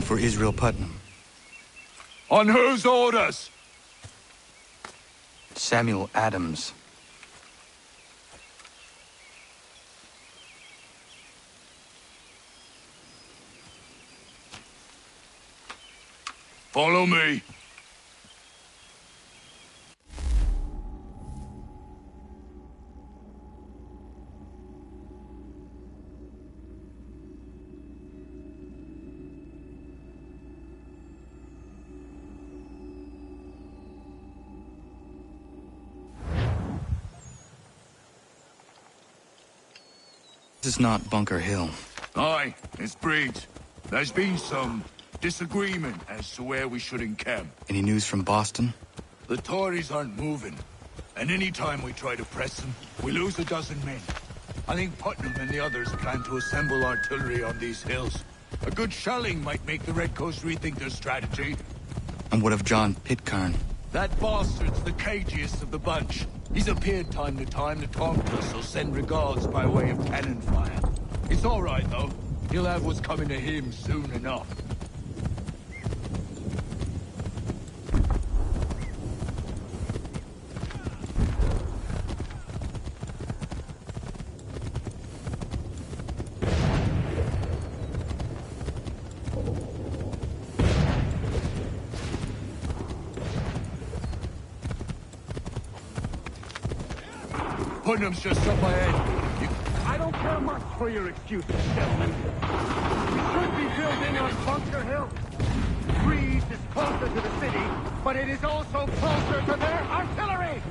for Israel Putnam. On whose orders? Samuel Adams. Follow me. This is not Bunker Hill. Aye, it's Bridge. There's been some disagreement as to where we should encamp. Any news from Boston? The Tories aren't moving, and any time we try to press them, we lose a dozen men. I think Putnam and the others plan to assemble artillery on these hills. A good shelling might make the Redcoats rethink their strategy. And what of John Pitcairn? That bastard's the cagiest of the bunch. He's appeared time to time to taunt us or send regards by way of cannon fire. It's all right, though. He'll have what's coming to him soon enough. Putnam's just up ahead. I don't care much for your excuses, gentlemen. We should be building on Bunker Hill. Breeze is closer to the city, but it is also closer to their artillery!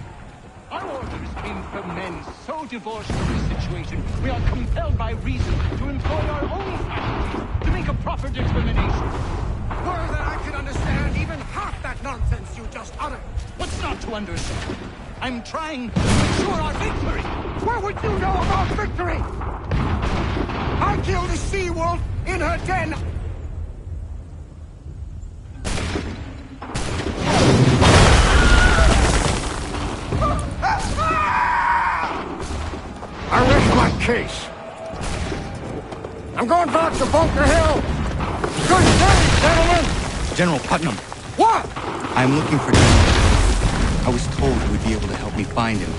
Our orders came from men so divorced from the situation, we are compelled by reason to employ our own faculties to make a proper determination. Were that I could understand even half that nonsense you just uttered. What's not to understand? I'm trying to ensure our victory! Where would you know about victory? I killed a she-wolf in her den! I rest my case. I'm going back to Bunker Hill. Good day, gentlemen! General Putnam! What? I'm looking for General. I was told you would be able to help me find him.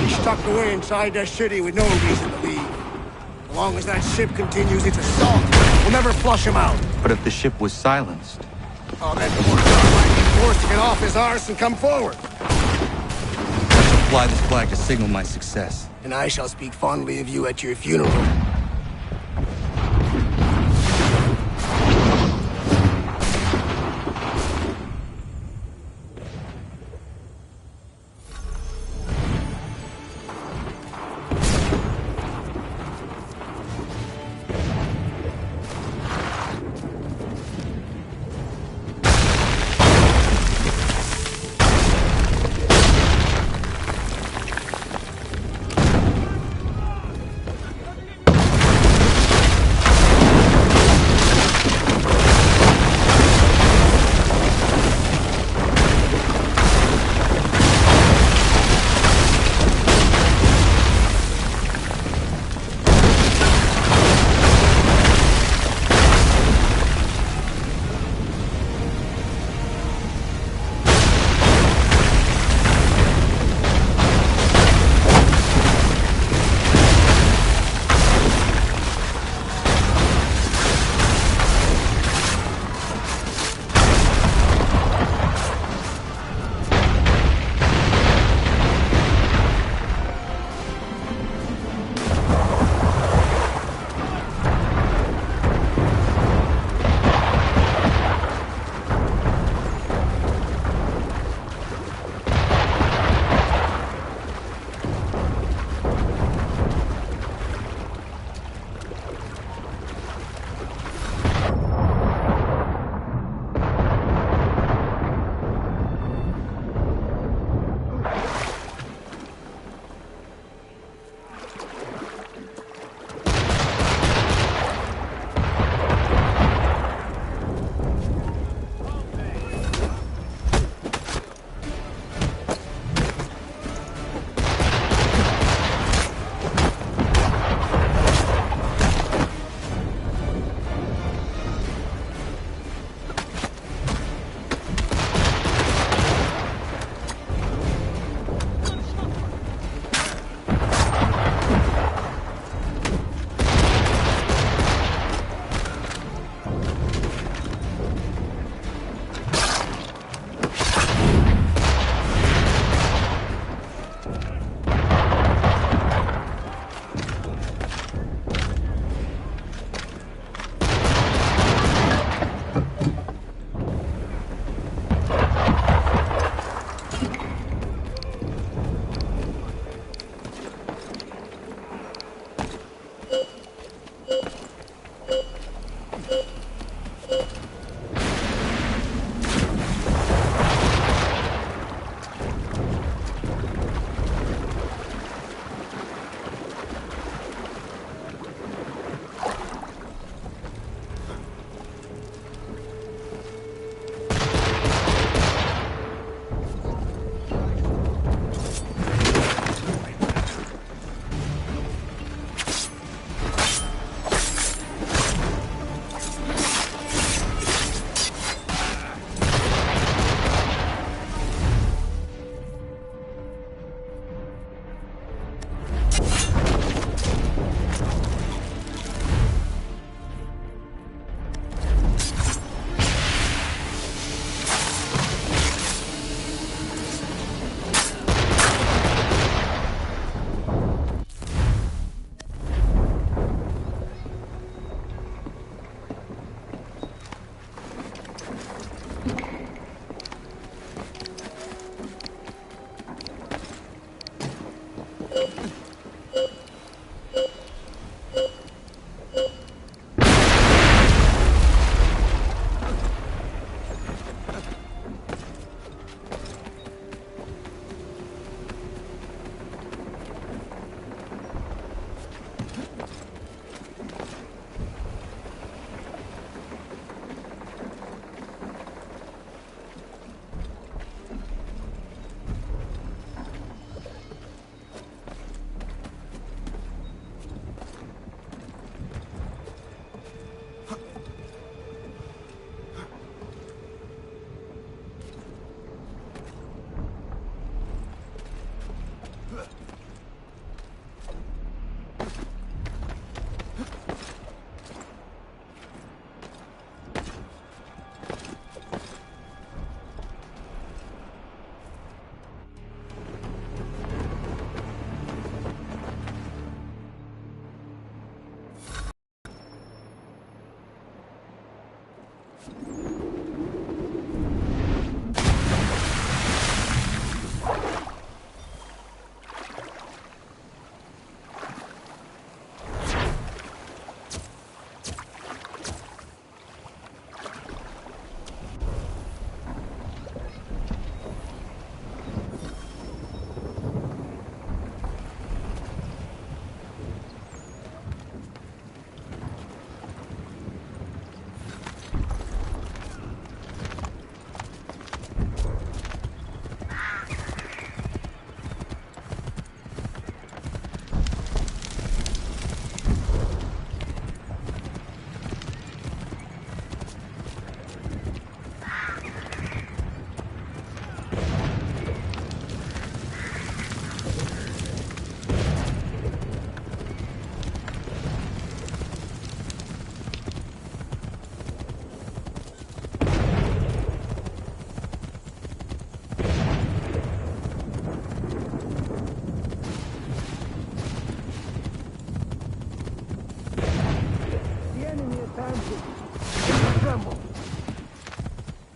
He's tucked away inside that city with no reason to leave. As long as that ship continues its assault, we'll never flush him out. But if the ship was silenced... Oh, then the one might be forced to get off his arse and come forward. I shall fly this flag to signal my success. And I shall speak fondly of you at your funeral.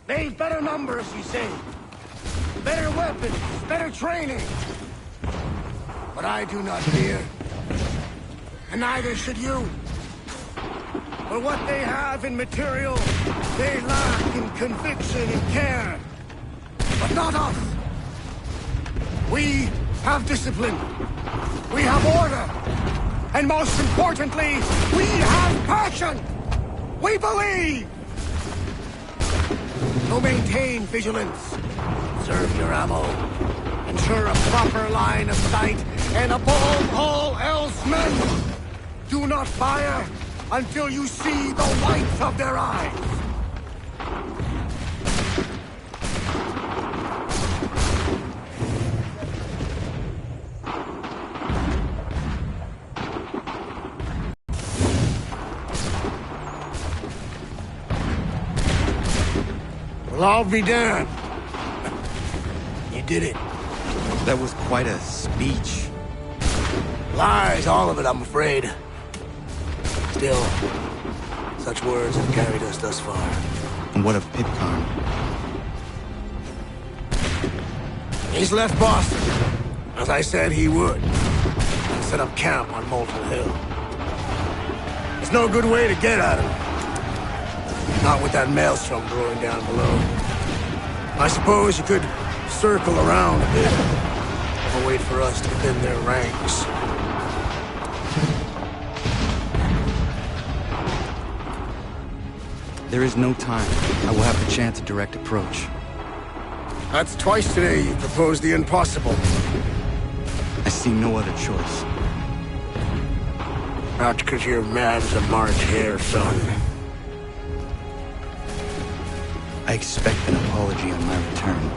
They've better numbers, you say. Better weapons, better training. But I do not fear. And neither should you. For what they have in material, they lack in conviction and care. But not us. We have discipline. We have order. And most importantly, we have passion. We believe. So maintain vigilance. Serve your ammo. Ensure a proper line of sight. And above all else, men, do not fire until you see the whites of their eyes. Well, I'll be damned. You did it. That was quite a speech. Lies, all of it, I'm afraid. Still, such words have carried us thus far. And what of Pitcairn? He's left Boston, as I said he would, and set up camp on Molten Hill. There's no good way to get at him. Not with that maelstrom brewing down below. I suppose you could circle around a bit, or wait for us to thin their ranks. There is no time. I will have to chance a direct approach. That's twice today you proposed the impossible. I see no other choice. Not because you're mad as a March hare, son. I expect an apology on my return.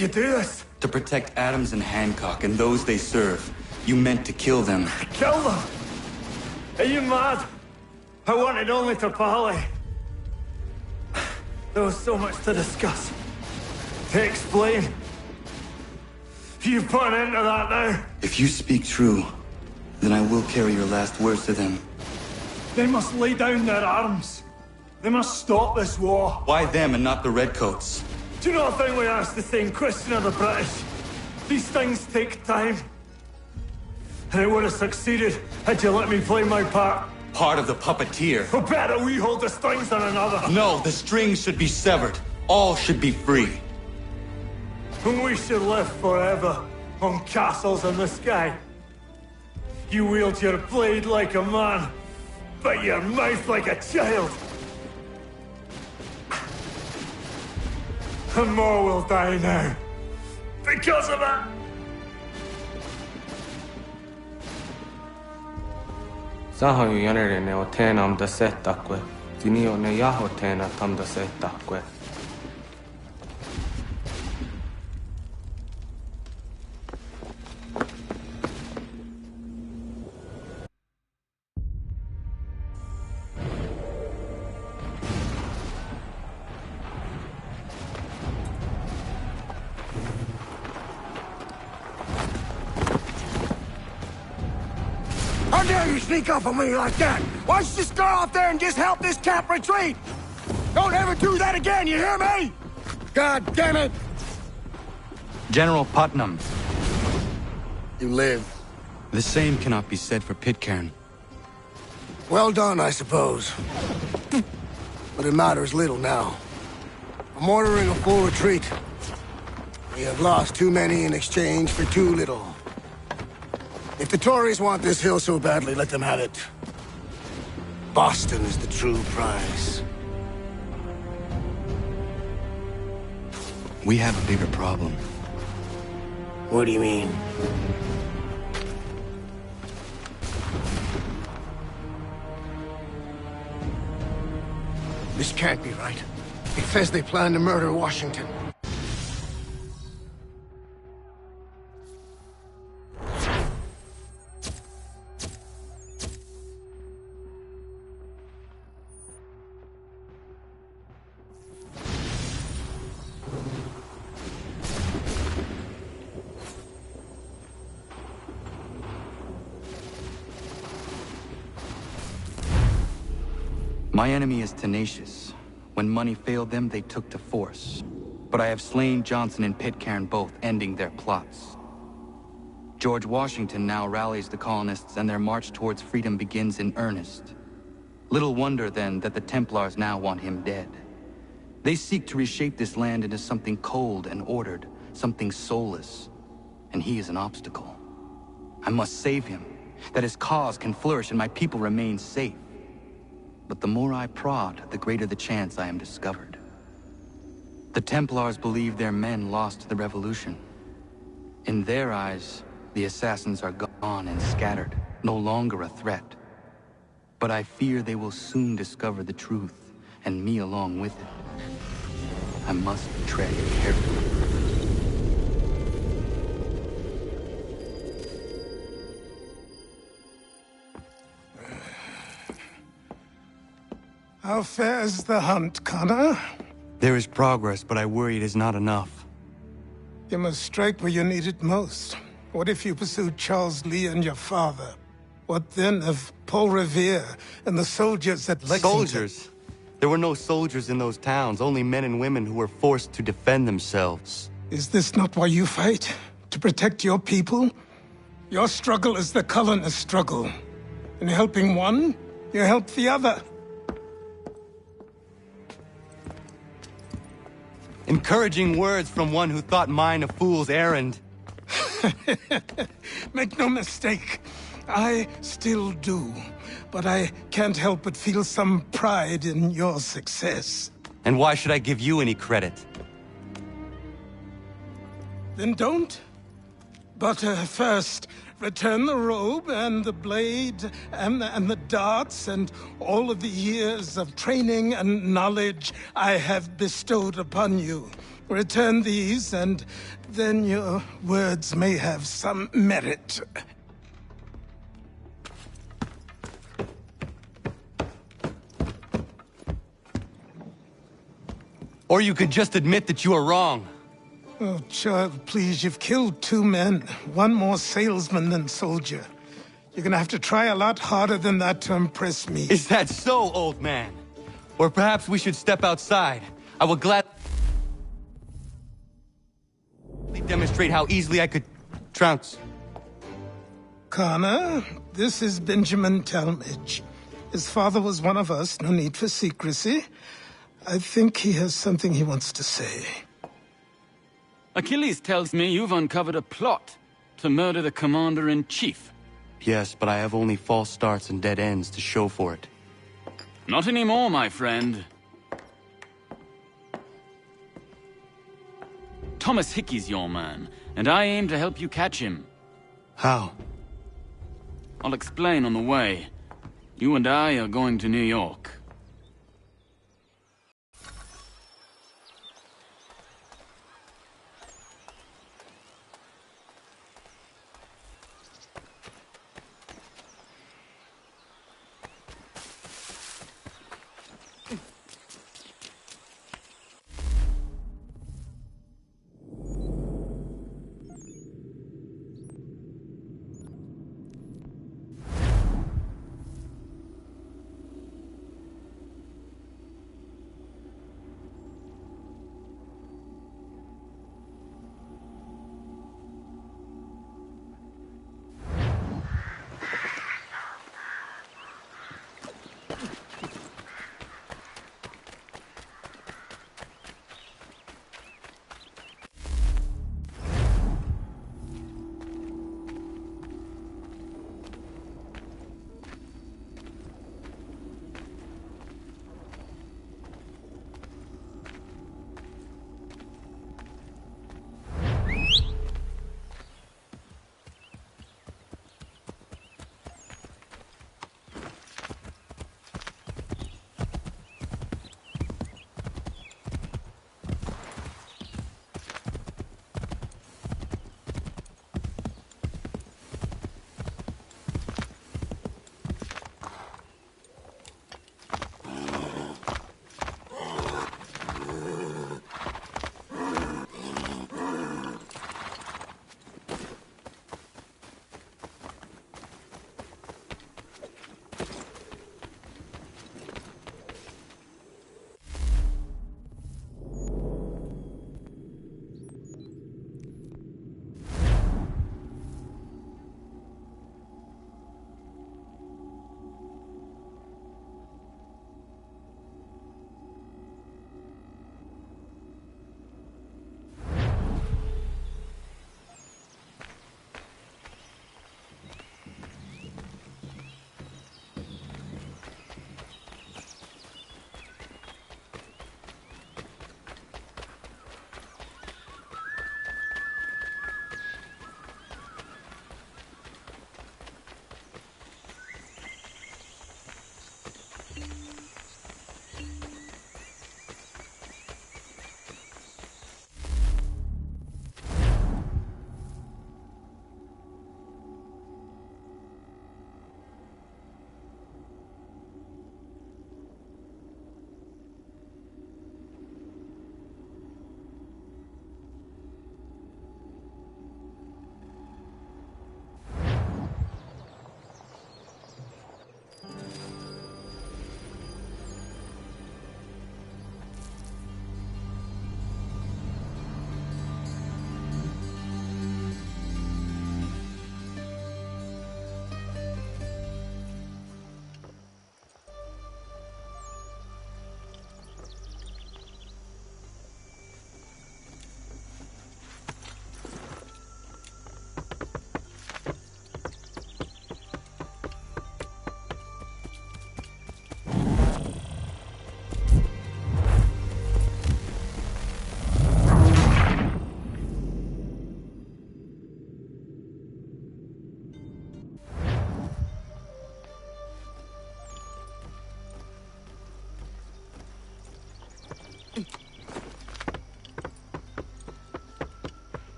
you do this? To protect Adams and Hancock and those they serve, you meant to kill them. Kill them? Are you mad? I wanted only to parley. There was so much to discuss. To explain. You put an end to that now. If you speak true, then I will carry your last words to them. They must lay down their arms. They must stop this war. Why them and not the Redcoats? Do you not think we asked the same question of the British? These things take time. And it would have succeeded had you let me play my part. Part of the puppeteer. Or better, we hold the strings on another. No, the strings should be severed. All should be free. And we should live forever on castles in the sky. You wield your blade like a man, but your mouth like a child. And more will die now. Because of it. Sahoju jänerene o teenam da settakwe. Tinio ne jaho teena tam da settakwe. How dare you sneak up on me like that? Why don't you just go out there and just help this camp retreat? Don't ever do that again, you hear me? God damn it! General Putnam. You live. The same cannot be said for Pitcairn. Well done, I suppose. But it matters little now. I'm ordering a full retreat. We have lost too many in exchange for too little. If the Tories want this hill so badly, let them have it. Boston is the true prize. We have a bigger problem. What do you mean? This can't be right. It says they plan to murder Washington. My enemy is tenacious. When money failed them, they took to force. But I have slain Johnson and Pitcairn both, ending their plots. George Washington now rallies the colonists, and their march towards freedom begins in earnest. Little wonder, then, that the Templars now want him dead. They seek to reshape this land into something cold and ordered, something soulless. And he is an obstacle. I must save him, that his cause can flourish and my people remain safe. But the more I prod, the greater the chance I am discovered. The Templars believe their men lost the revolution. In their eyes, the assassins are gone and scattered, no longer a threat. But I fear they will soon discover the truth, and me along with it. I must tread carefully. How fares the hunt, Connor? There is progress, but I worry it is not enough. You must strike where you need it most. What if you pursued Charles Lee and your father? What then of Paul Revere and the soldiers at Lexington? Soldiers? There were no soldiers in those towns, only men and women who were forced to defend themselves. Is this not why you fight? To protect your people? Your struggle is the colonist struggle. In helping one, you help the other. Encouraging words from one who thought mine a fool's errand. Make no mistake, I still do. But I can't help but feel some pride in your success. And why should I give you any credit? Then don't. But first, return the robe and the blade and the darts and all of the years of training and knowledge I have bestowed upon you. Return these, and then your words may have some merit. Or you could just admit that you are wrong. Oh, child, please, you've killed 2 men. One more salesman than soldier. You're gonna have to try a lot harder than that to impress me. Is that so, old man? Or perhaps we should step outside. I will gladly demonstrate how easily I could trounce. Connor, this is Benjamin Talmadge. His father was one of us, no need for secrecy. I think he has something he wants to say. Achilles tells me you've uncovered a plot to murder the Commander-in-Chief. Yes, but I have only false starts and dead ends to show for it. Not anymore, my friend. Thomas Hickey's your man, and I aim to help you catch him. How? I'll explain on the way. You and I are going to New York.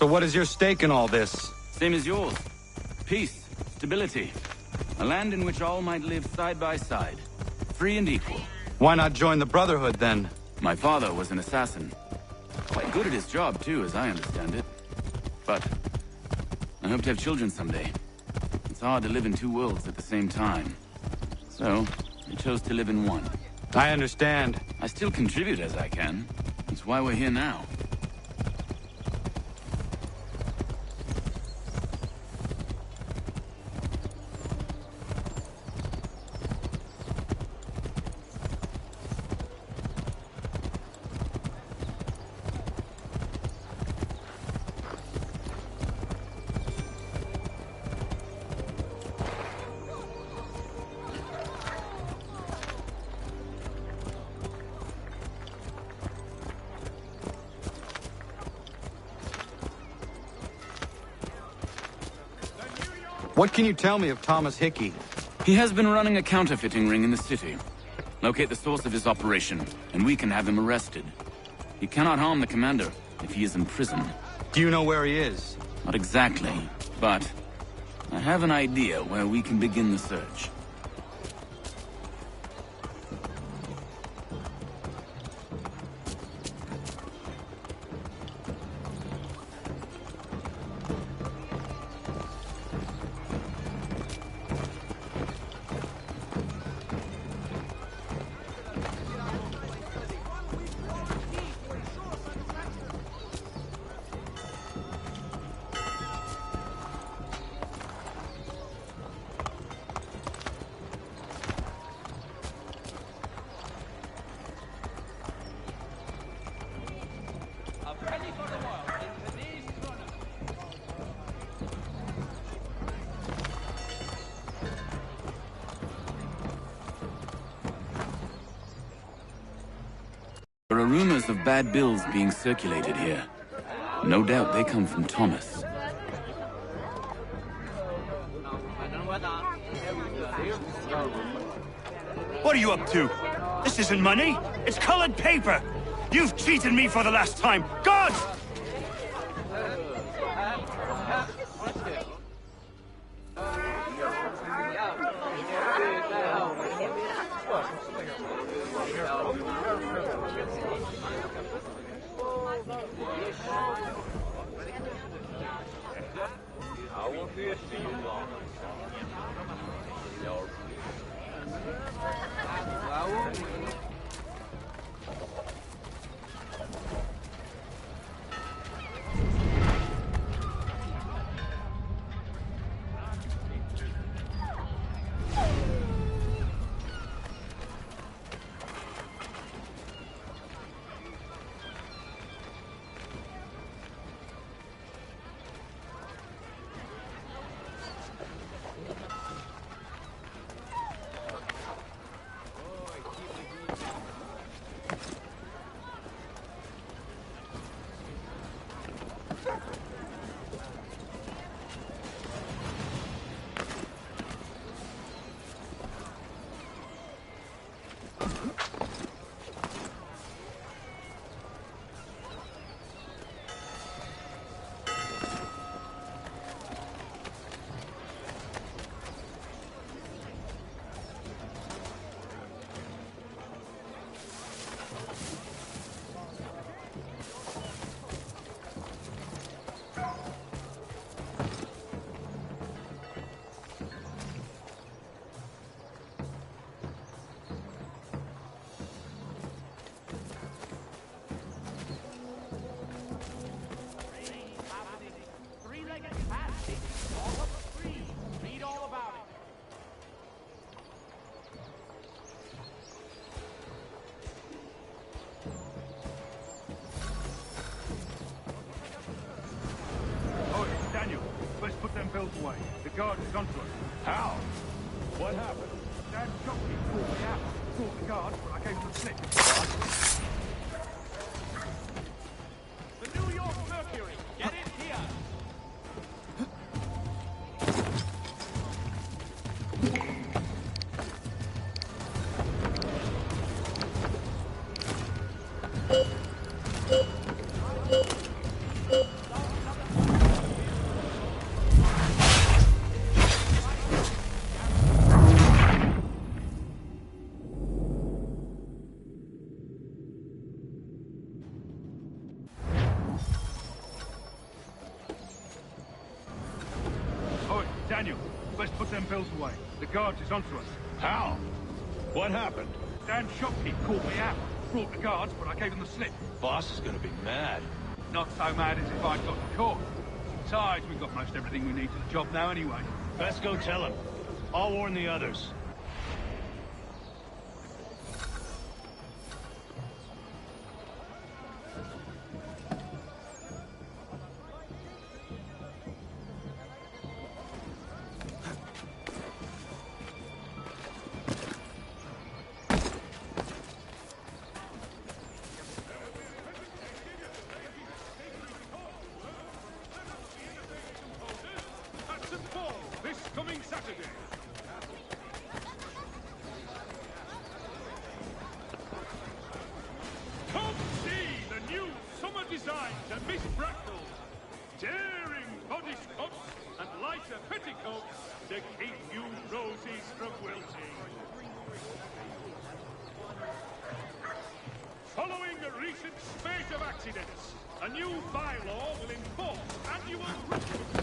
So what is your stake in all this? Same as yours. Peace, stability. A land in which all might live side by side. Free and equal. Why not join the Brotherhood, then? My father was an assassin. Quite good at his job, too, as I understand it. But I hope to have children someday. It's hard to live in two worlds at the same time. So, I chose to live in one. I understand. I still contribute as I can. That's why we're here now. What can you tell me of Thomas Hickey? He has been running a counterfeiting ring in the city. Locate the source of his operation, and we can have him arrested. He cannot harm the commander if he is in prison. Do you know where he is? Not exactly, but I have an idea where we can begin the search. There are rumors of bad bills being circulated here. No doubt they come from Thomas. What are you up to? This isn't money. It's colored paper. You've cheated me for the last time. God! Away. The guard has gone to us. How? What happened? That jockey called me out. Called the guard, but I gave him a slip. The New York Mercury! Get it here! Daniel, let's put them bills away. The guards is onto us. How? What happened? Dan's shopkeep called me out. Brought the guards, but I gave him the slip. Boss is gonna be mad. Not so mad as if I'd got caught. Besides, we've got most everything we need for the job now anyway. Best go tell him. I'll warn the others. Coming Saturday. Come see the new summer designs at Miss Bracknell's. Daring bodice cuts and lighter petticoats to keep you roses from wilting. Following a recent spate of accidents, a new bylaw will enforce annual rituals.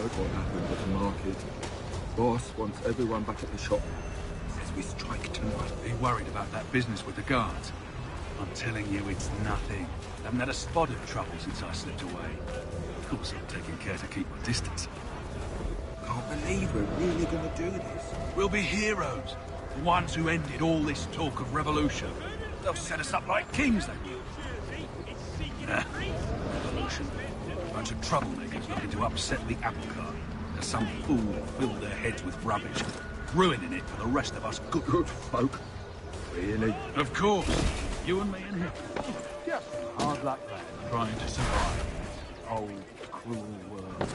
Heard what happened at the market. Boss wants everyone back at the shop. Says we strike tonight. Are you worried about that business with the guards? I'm telling you, it's nothing. Haven't had a spot of trouble since I slipped away. Of course, I'm taking care to keep my distance. Can't believe we're really gonna do this. We'll be heroes. The ones who ended all this talk of revolution. They'll set us up like kings, they will. Revolution. A bunch of troublemakers looking to upset the apple cart. Because some fool filled their heads with rubbish, ruining it for the rest of us good folk. Really? Of course. You and me and him. Just hard luck lad trying to survive. Oh, cruel world.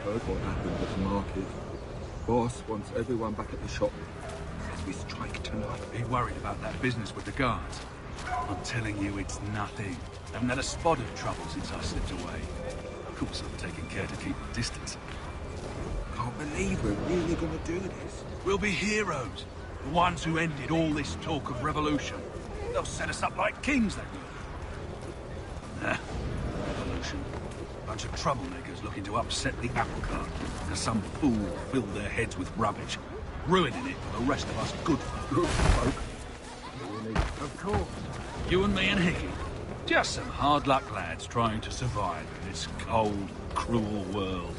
Heard what happened at the market. Boss wants everyone back at the shop. Says we strike tonight. Are you worried about that business with the guards? I'm telling you, it's nothing. Haven't had a spot of trouble since I slipped away. Of course, I'm taking care to keep my distance. Can't believe we're really gonna do this. We'll be heroes. The ones who ended all this talk of revolution. They'll set us up like kings, they will. Revolution. Bunch of troublemakers looking to upset the apple cart. Because some fool filled their heads with rubbish, ruining it for the rest of us good folk. Really? Of course. You and me and Hickey. Just some hard luck lads trying to survive in this cold, cruel world.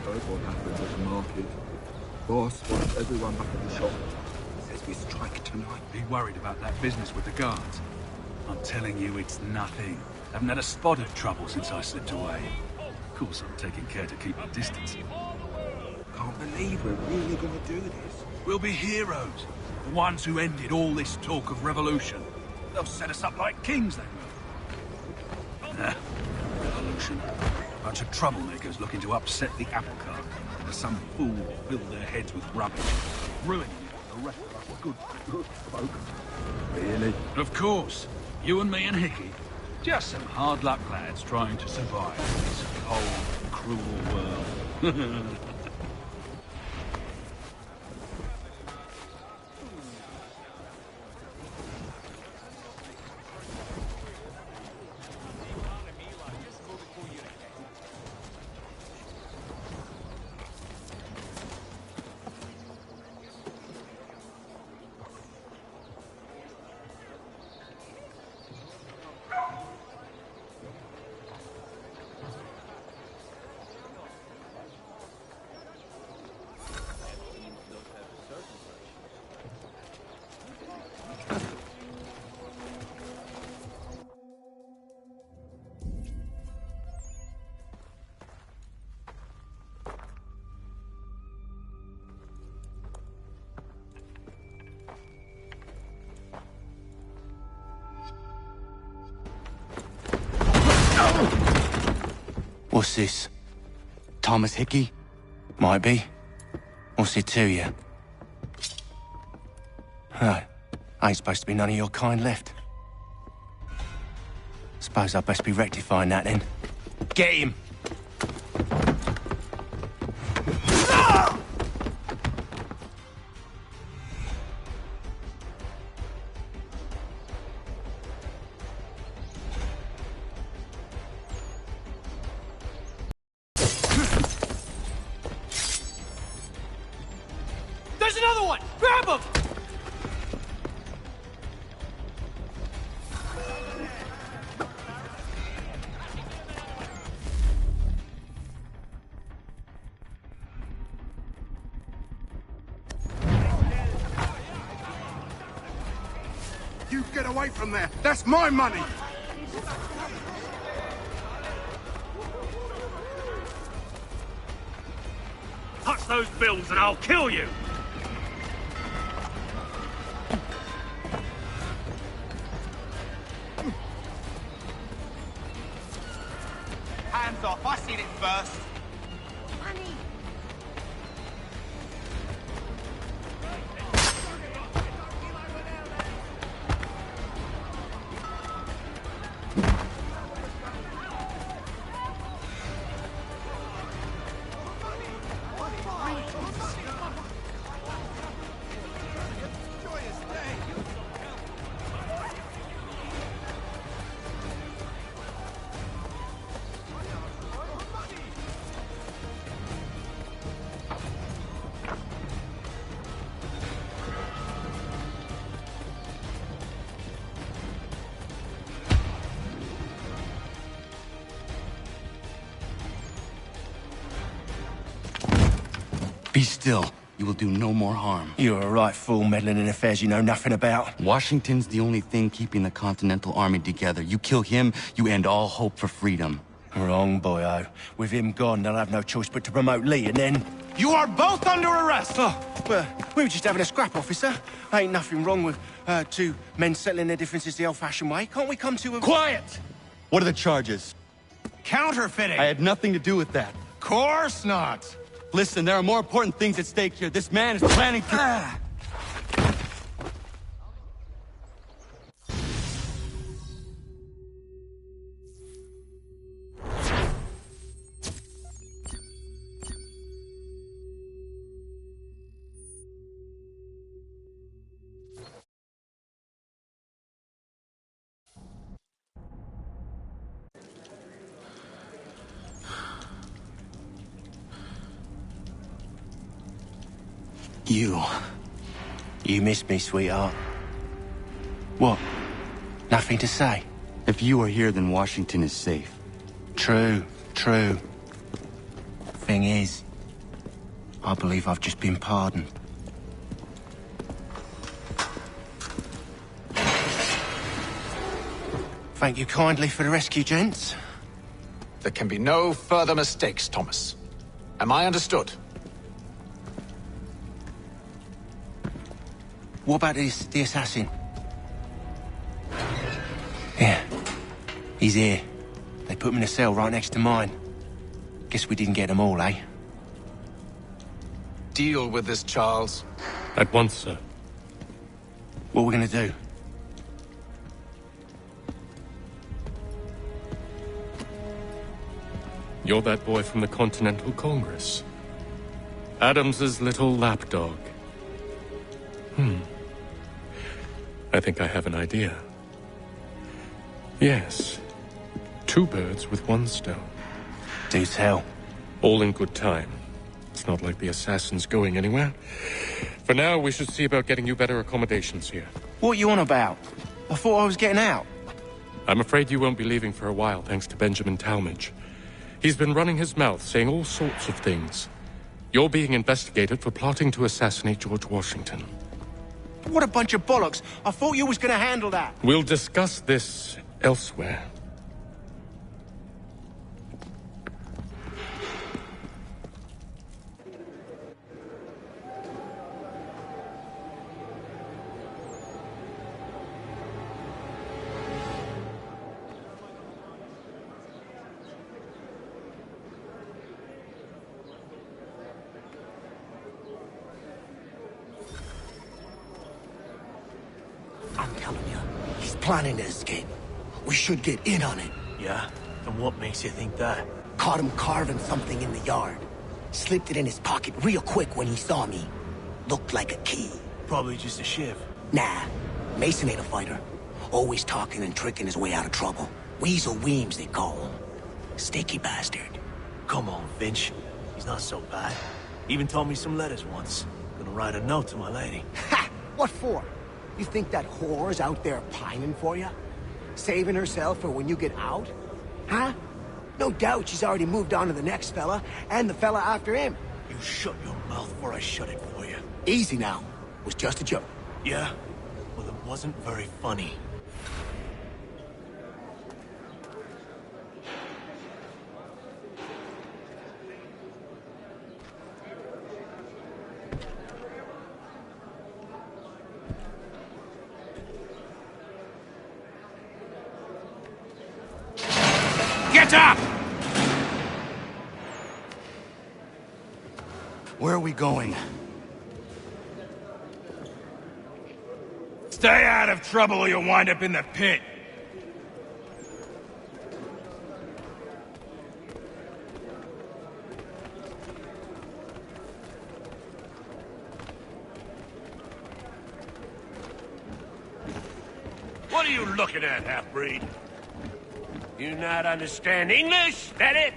Heard what happened at the market. Boss wants everyone back at the shop. Says we strike tonight. Are you worried about that business with the guards? I'm telling you, it's nothing. Haven't had a spot of trouble since I slipped away. Of course, I'm taking care to keep my distance. Can't believe we're really gonna do this. We'll be heroes. The ones who ended all this talk of revolution. They'll set us up like kings, they will. Revolution. Bunch of troublemakers looking to upset the apple cart. Because some fool filled their heads with rubbish, ruining it for the rest of us good folk. Really? Of course. You and me and Hickey. Just some hard luck lads trying to survive in this cold, cruel world. What's this? Thomas Hickey? Might be. What's it to you? Oh, ain't supposed to be none of your kind left. Suppose I'd best be rectifying that then. Get him! There's another one! Grab him! You get away from there! That's my money! Touch those bills and I'll kill you! Hands off, I seen it first. Be still. You will do no more harm. You're a right fool meddling in affairs you know nothing about. Washington's the only thing keeping the Continental Army together. You kill him, you end all hope for freedom. Wrong, boyo. With him gone, they'll have no choice but to promote Lee, and then... You are both under arrest! Oh, well, we were just having a scrap, officer. Ain't nothing wrong with two men settling their differences the old-fashioned way. Can't we come to a... Quiet! What are the charges? Counterfeiting! I had nothing to do with that. Course not! Listen, there are more important things at stake here. This man is planning to... You missed me, sweetheart. What? Nothing to say? If you are here, then Washington is safe. True. Thing is, I believe I've just been pardoned. Thank you kindly for the rescue, gents. There can be no further mistakes, Thomas. Am I understood? What about the assassin? Yeah. He's here. They put him in a cell right next to mine. Guess we didn't get them all, eh? Deal with this, Charles. At once, sir. What are we gonna do? You're that boy from the Continental Congress. Adams's little lapdog. I think I have an idea. Yes. 2 birds with 1 stone. Do tell. All in good time. It's not like the assassin's going anywhere. For now, we should see about getting you better accommodations here. What are you on about? I thought I was getting out. I'm afraid you won't be leaving for a while, thanks to Benjamin Talmadge. He's been running his mouth, saying all sorts of things. You're being investigated for plotting to assassinate George Washington. What a bunch of bollocks. I thought you was gonna handle that. We'll discuss this elsewhere. planning to escape. We should get in on it. Yeah? And what makes you think that? Caught him carving something in the yard. Slipped it in his pocket real quick when he saw me. Looked like a key. Probably just a shiv. Nah, Mason ain't a fighter. Always talking and tricking his way out of trouble. Weasel Weems, they call him. Sticky bastard. Come on, Finch. He's not so bad. Even told me some letters once. Gonna write a note to my lady. Ha! What for? You think that whore's out there pining for you? Saving herself for when you get out? Huh? No doubt she's already moved on to the next fella, and the fella after him. You shut your mouth or I shut it for you. Easy now. It was just a joke. Yeah? Well, it wasn't very funny. Get up! Where are we going? Stay out of trouble or you'll wind up in the pit. What are you looking at, half-breed? You not understand English? That it?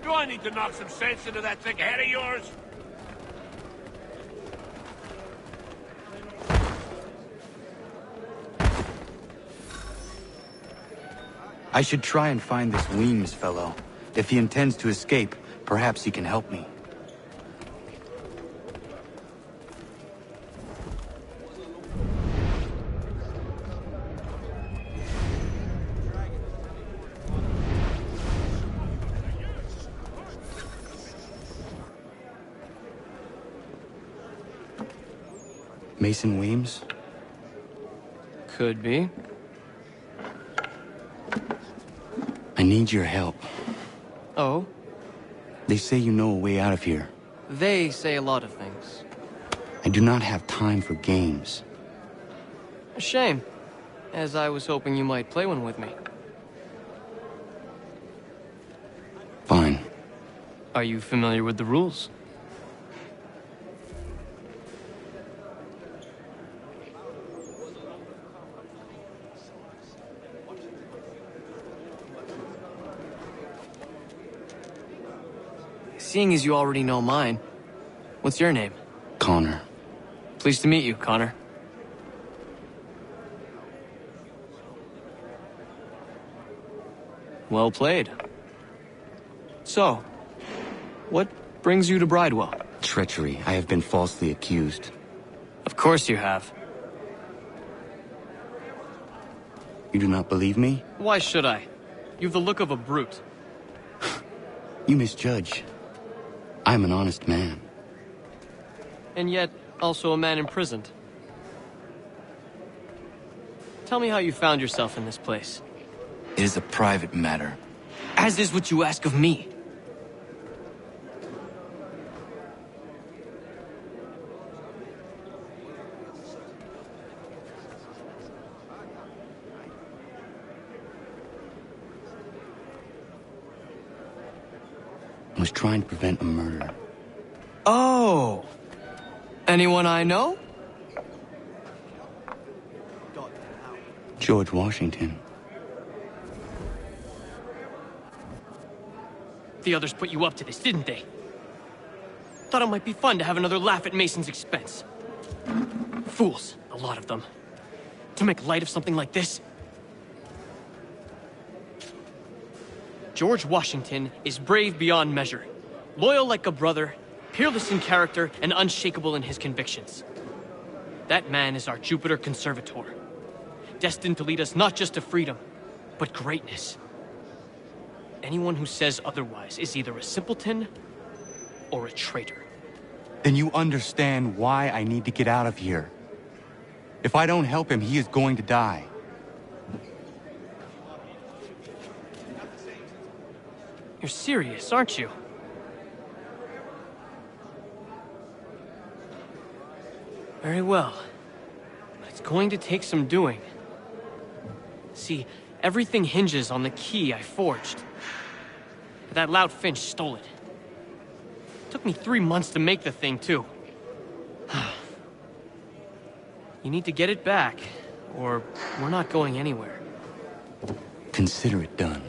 Do I need to knock some sense into that thick head of yours? I should try and find this Weems fellow. If he intends to escape, perhaps he can help me. Mason Weems? Could be. I need your help. Oh? They say you know a way out of here. They say a lot of things. I do not have time for games. A shame, as I was hoping you might play one with me. Fine. Are you familiar with the rules? Seeing as you already know mine, what's your name? Connor. Pleased to meet you, Connor. Well played. So, what brings you to Bridewell? Treachery. I have been falsely accused. Of course you have. You do not believe me? Why should I? You've the look of a brute. You misjudge. I'm an honest man. And yet, also a man imprisoned. Tell me how you found yourself in this place. It is a private matter. As is what you ask of me. I was trying to prevent a murder. Oh! Anyone I know? George Washington. The others put you up to this, didn't they? Thought it might be fun to have another laugh at Mason's expense. Fools, a lot of them. To make light of something like this. George Washington is brave beyond measure, loyal like a brother, peerless in character, and unshakable in his convictions. That man is our Jupiter Conservator, destined to lead us not just to freedom, but greatness. Anyone who says otherwise is either a simpleton or a traitor. Then you understand why I need to get out of here. If I don't help him, he is going to die. You're serious, aren't you? Very well. But it's going to take some doing. See, everything hinges on the key I forged. But that loud Finch stole it. Took me 3 months to make the thing, too. You need to get it back, or we're not going anywhere. Consider it done.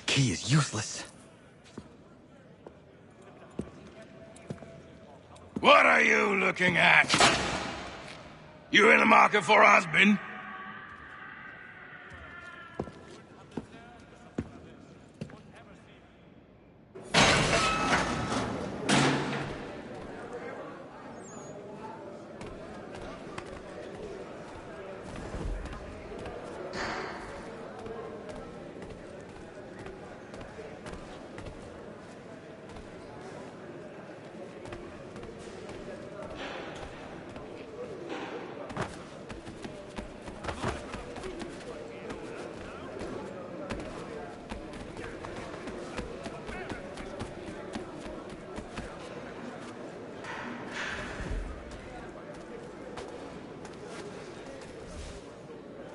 Key is useless. What are you looking at? You in the market for a husband?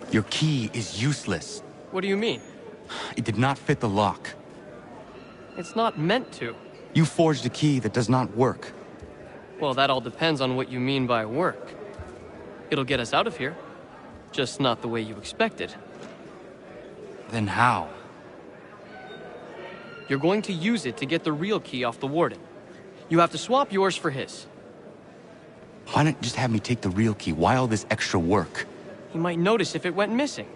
Your key is useless. What do you mean? It did not fit the lock. It's not meant to. You forged a key that does not work. Well, that all depends on what you mean by work. It'll get us out of here. Just not the way you expected. Then how? You're going to use it to get the real key off the warden. You have to swap yours for his. Why not just have me take the real key? Why all this extra work? He might notice if it went missing.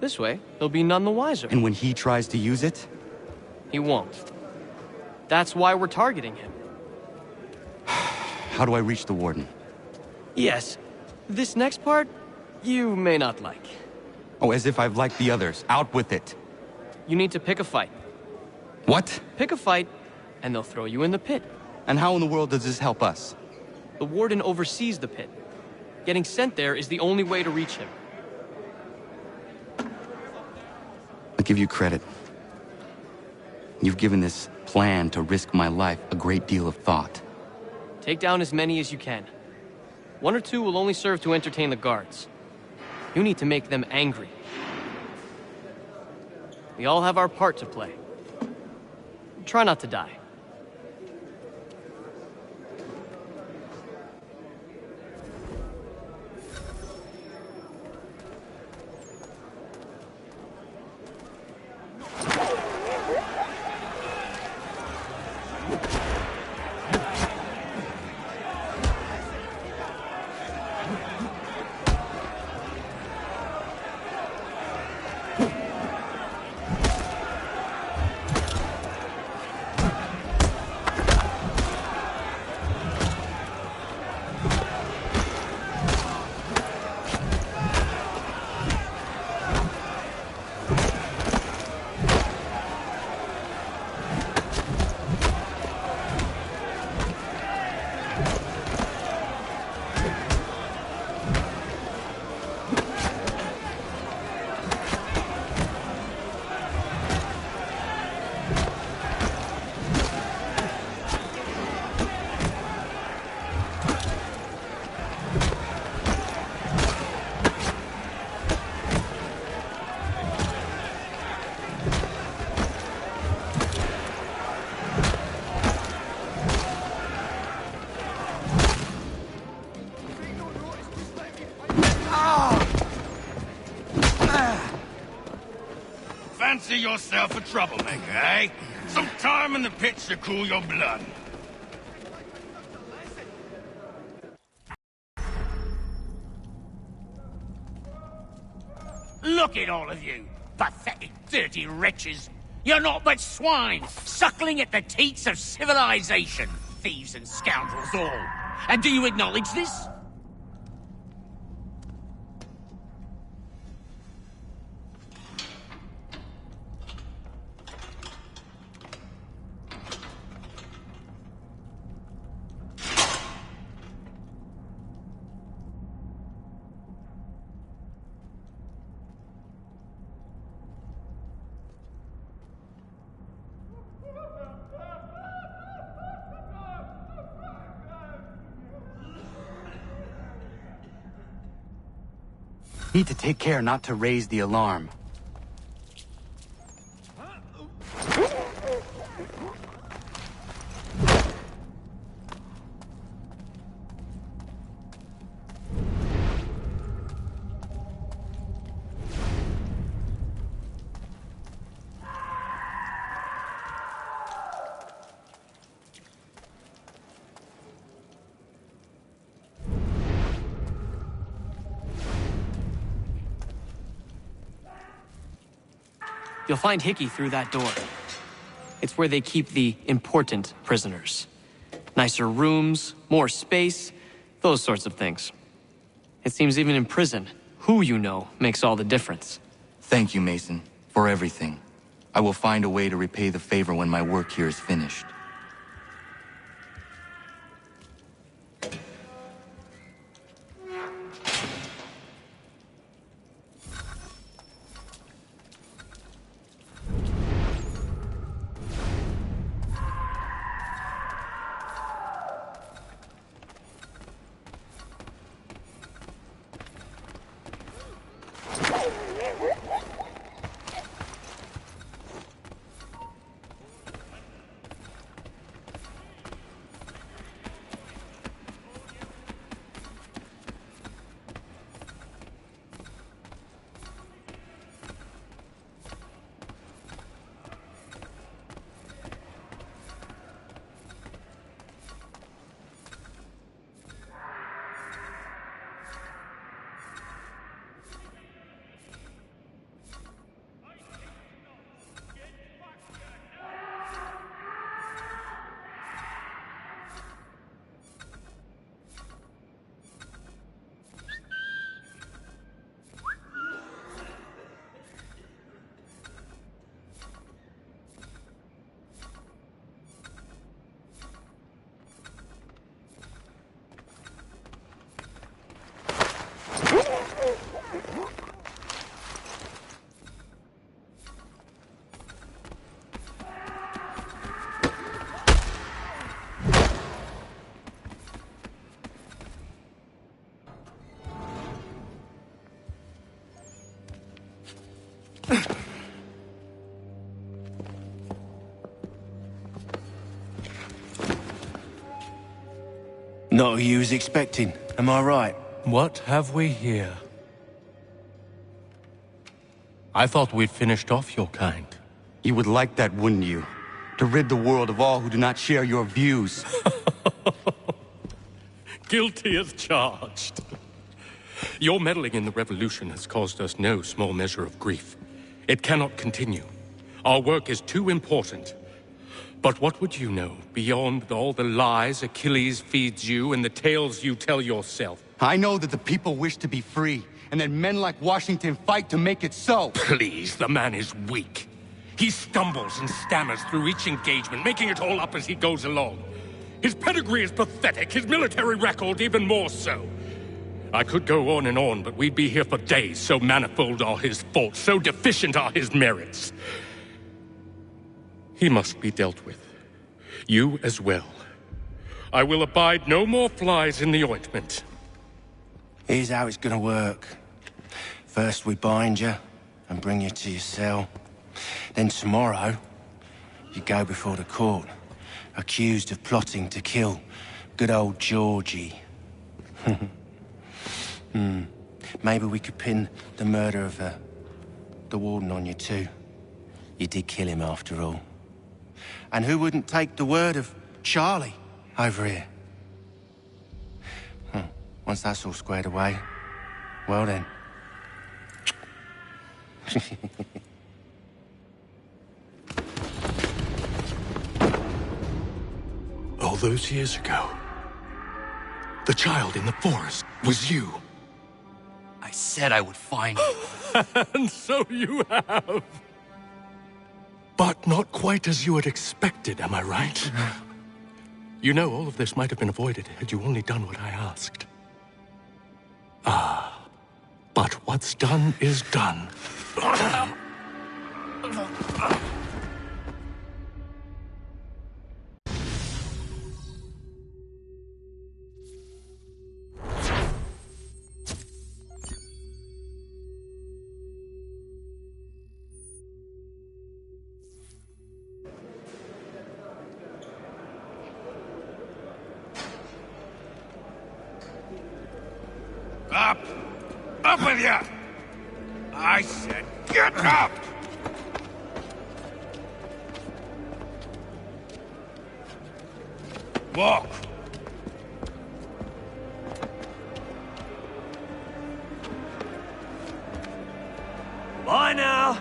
This way, he'll be none the wiser. And when he tries to use it? He won't. That's why we're targeting him. How do I reach the warden? Yes. This next part, you may not like. Oh, as if I've liked the others. Out with it. You need to pick a fight. What? Pick a fight, and they'll throw you in the pit. And how in the world does this help us? The warden oversees the pit. Getting sent there is the only way to reach him. I'll give you credit. You've given this plan to risk my life a great deal of thought. Take down as many as you can. 1 or 2 will only serve to entertain the guards. You need to make them angry. We all have our part to play. Try not to die. Fancy yourself a troublemaker, eh? Some time in the pits to cool your blood. Look at all of you, pathetic, dirty wretches. You're not but swine, suckling at the teats of civilization. Thieves and scoundrels all. And do you acknowledge this? Need to take care not to raise the alarm. You'll find Hickey through that door. It's where they keep the important prisoners. Nicer rooms, more space, those sorts of things. It seems even in prison, who you know makes all the difference. Thank you, Mason, for everything. I will find a way to repay the favor when my work here is finished. Not who you was expecting, am I right? What have we here? I thought we'd finished off your kind. You would like that, wouldn't you? To rid the world of all who do not share your views. Guilty as charged. Your meddling in the revolution has caused us no small measure of grief. It cannot continue. Our work is too important. But what would you know beyond all the lies Achilles feeds you and the tales you tell yourself? I know that the people wish to be free, and that men like Washington fight to make it so. Please, the man is weak. He stumbles and stammers through each engagement, making it all up as he goes along. His pedigree is pathetic, his military record even more so. I could go on, but we'd be here for days, so manifold are his faults, so deficient are his merits. He must be dealt with. You as well. I will abide no more flies in the ointment. Here's how it's gonna work. First we bind you and bring you to your cell. Then tomorrow, you go before the court, accused of plotting to kill good old Georgie. Maybe we could pin the murder of the warden on you too. You did kill him after all. And who wouldn't take the word of Charlie over here? Once that's all squared away, well then. All those years ago, the child in the forest was you. I said I would find you. And so you have. But not quite as you had expected, am I right? You know, all of this might have been avoided had you only done what I asked. But what's done is done. Up! Up with you! I said get up! Walk! Bye now!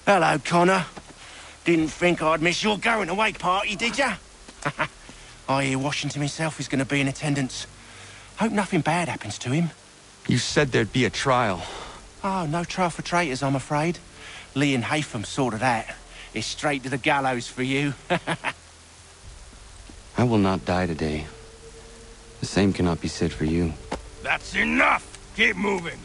Hello, Connor. Didn't think I'd miss your going-away party, did ya? I hear Washington himself is going to be in attendance. Hope nothing bad happens to him. You said there'd be a trial. Oh, no trial for traitors, I'm afraid. Lee and Haytham sorted that. It's straight to the gallows for you. I will not die today. The same cannot be said for you. That's enough! Keep moving!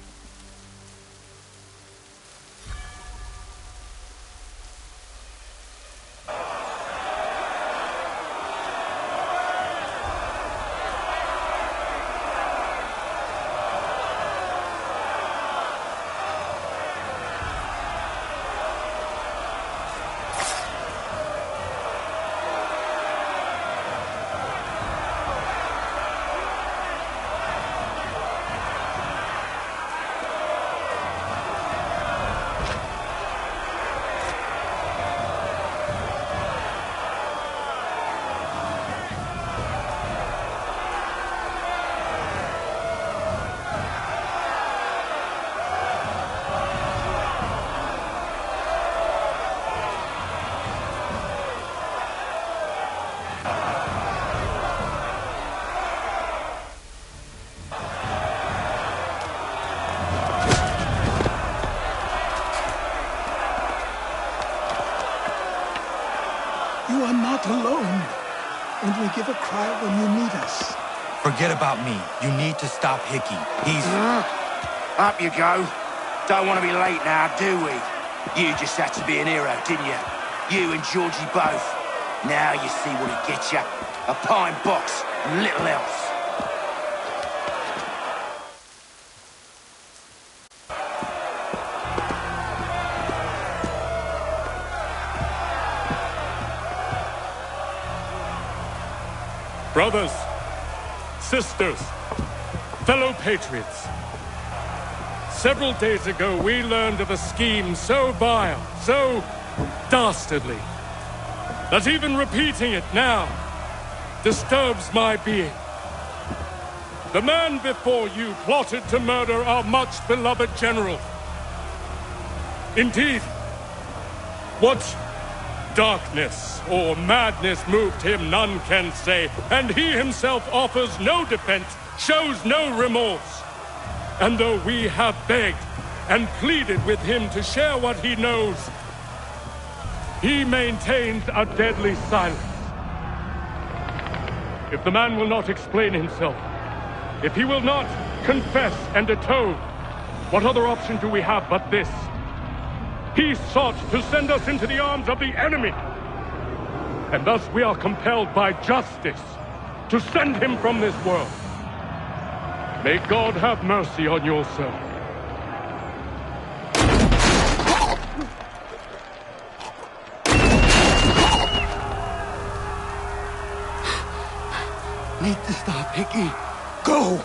You are not alone. Only give a cry when you need us. Forget about me. You need to stop Hickey. He's... Up you go. Don't want to be late now, do we? You just had to be an hero, didn't you? You and Georgie both. Now you see what he gets you. A pine box and little else. Brothers, sisters, fellow patriots. Several days ago, we learned of a scheme so vile, so dastardly, that even repeating it now disturbs my being. The man before you plotted to murder our much-beloved general. Indeed, what darkness or madness moved him, none can say, and he himself offers no defense, shows no remorse. And though we have begged and pleaded with him to share what he knows, he maintains a deadly silence. If the man will not explain himself, if he will not confess and atone, what other option do we have but this? He sought to send us into the arms of the enemy. And thus we are compelled by justice to send him from this world. May God have mercy on your soul. Need to stop, Hickey. Go!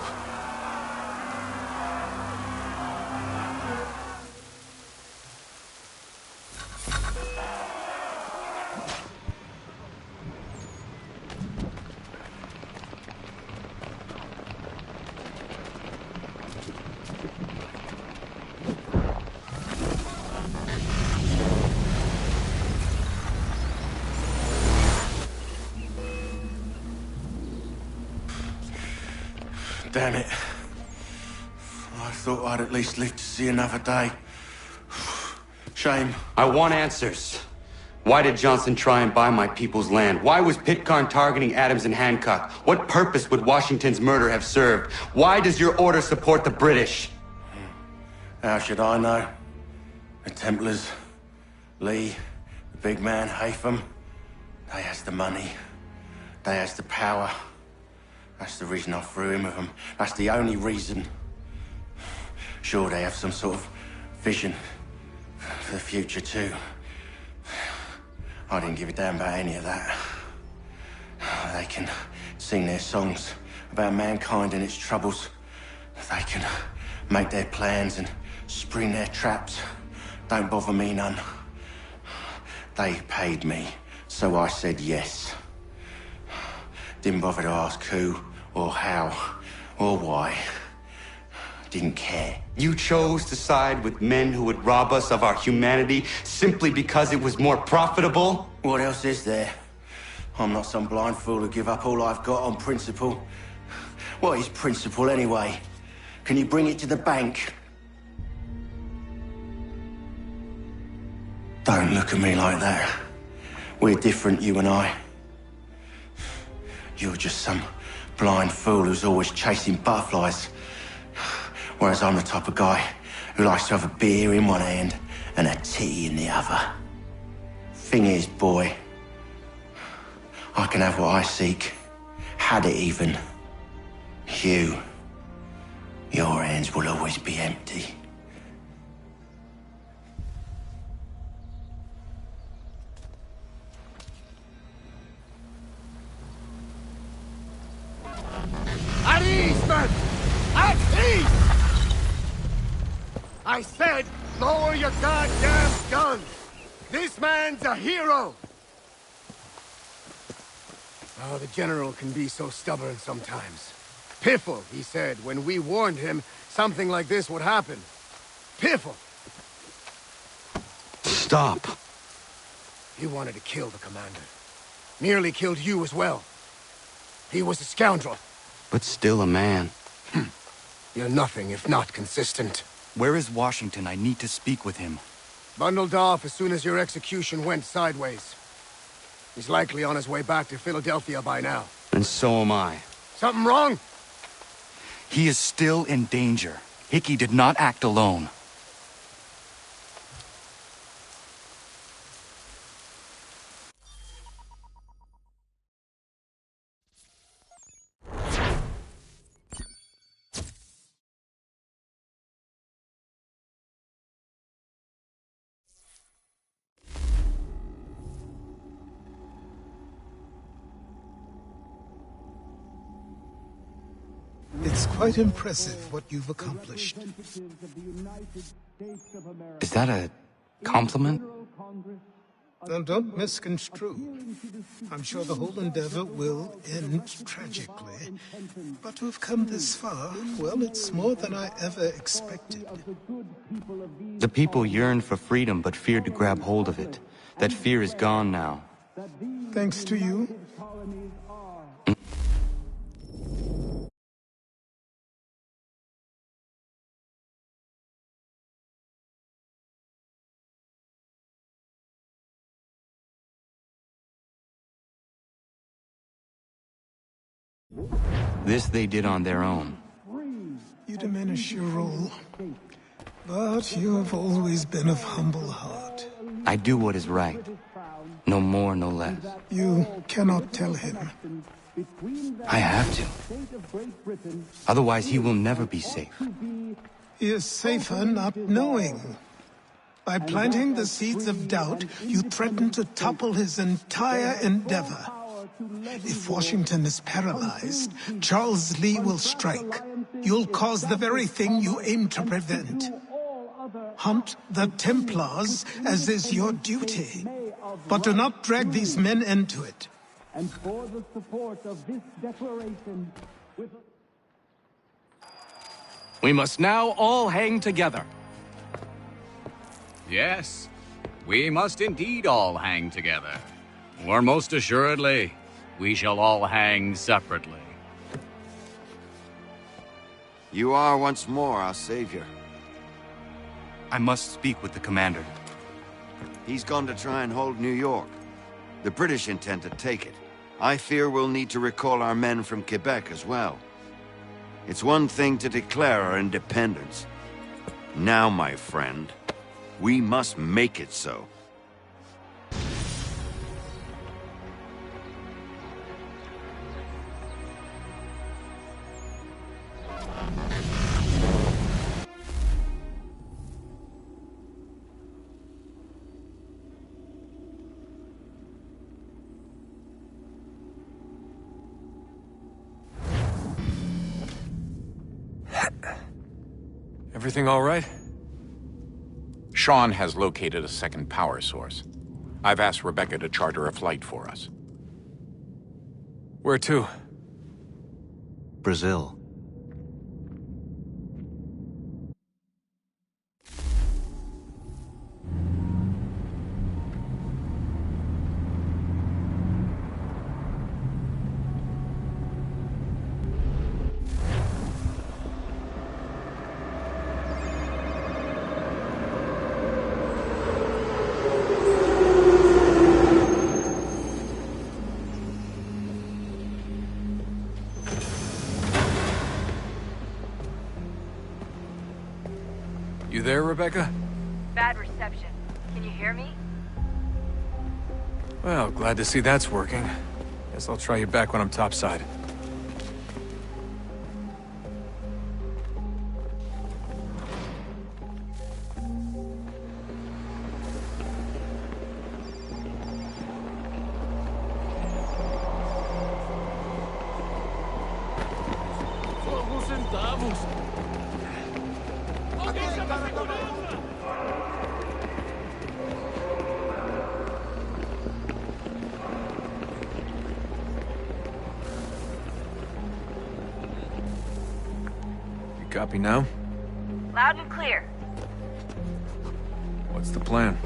Damn it. I thought I'd at least live to see another day. Shame. I want answers. Why did Johnson try and buy my people's land? Why was Pitcairn targeting Adams and Hancock? What purpose would Washington's murder have served? Why does your order support the British? How should I know? The Templars, Lee, the big man, Haytham, they has the money. They has the power. That's the reason I threw in with them. That's the only reason. Sure, they have some sort of vision for the future, too. I didn't give a damn about any of that. They can sing their songs about mankind and its troubles. They can make their plans and spring their traps. Don't bother me none. They paid me, so I said yes. Didn't bother to ask who, or how, or why. Didn't care. You chose to side with men who would rob us of our humanity simply because it was more profitable? What else is there? I'm not some blind fool who give up all I've got on principle. What is principle anyway? Can you bring it to the bank? Don't look at me like that. We're different, you and I. You're just some blind fool who's always chasing butterflies. Whereas I'm the type of guy who likes to have a beer in one hand and a tea in the other. Thing is, boy, I can have what I seek. Had it even. Your hands will always be empty. At ease, men! At ease! I said, lower your goddamn guns! This man's a hero! Oh, the General can be so stubborn sometimes. Piffle, he said, when we warned him something like this would happen. Piffle! Stop. He wanted to kill the commander. Nearly killed you as well. He was a scoundrel. But still a man. You're nothing if not consistent. Where is Washington? I need to speak with him. Bundled off as soon as your execution went sideways. He's likely on his way back to Philadelphia by now. And so am I. Something wrong? He is still in danger. Hickey did not act alone. It's quite impressive what you've accomplished. Is that a compliment? Now, don't misconstrue. I'm sure the whole endeavor will end tragically. But to have come this far, well, it's more than I ever expected. The people yearned for freedom but feared to grab hold of it. That fear is gone now. Thanks to you. This they did on their own. You diminish your role, but you have always been of humble heart. I do what is right. No more, no less. You cannot tell him. I have to. Otherwise, he will never be safe. He is safer not knowing. By planting the seeds of doubt, you threaten to topple his entire endeavor. If Washington is paralyzed, Charles Lee will strike. You'll cause the very thing you aim to prevent. Hunt the Templars, as is your duty. But do not drag these men into it. And for the support of this declaration... We must now all hang together. Yes, we must indeed all hang together. Or most assuredly, we shall all hang separately. You are once more our savior. I must speak with the commander. He's gone to try and hold New York. The British intend to take it. I fear we'll need to recall our men from Quebec as well. It's one thing to declare our independence. Now, my friend, we must make it so. Everything all right? Sean has located a second power source. I've asked Rebecca to charter a flight for us. Where to? Brazil. You there, Rebecca? Bad reception. Can you hear me? Well, glad to see that's working. Guess I'll try you back when I'm topside. Copy now? Loud and clear. What's the plan?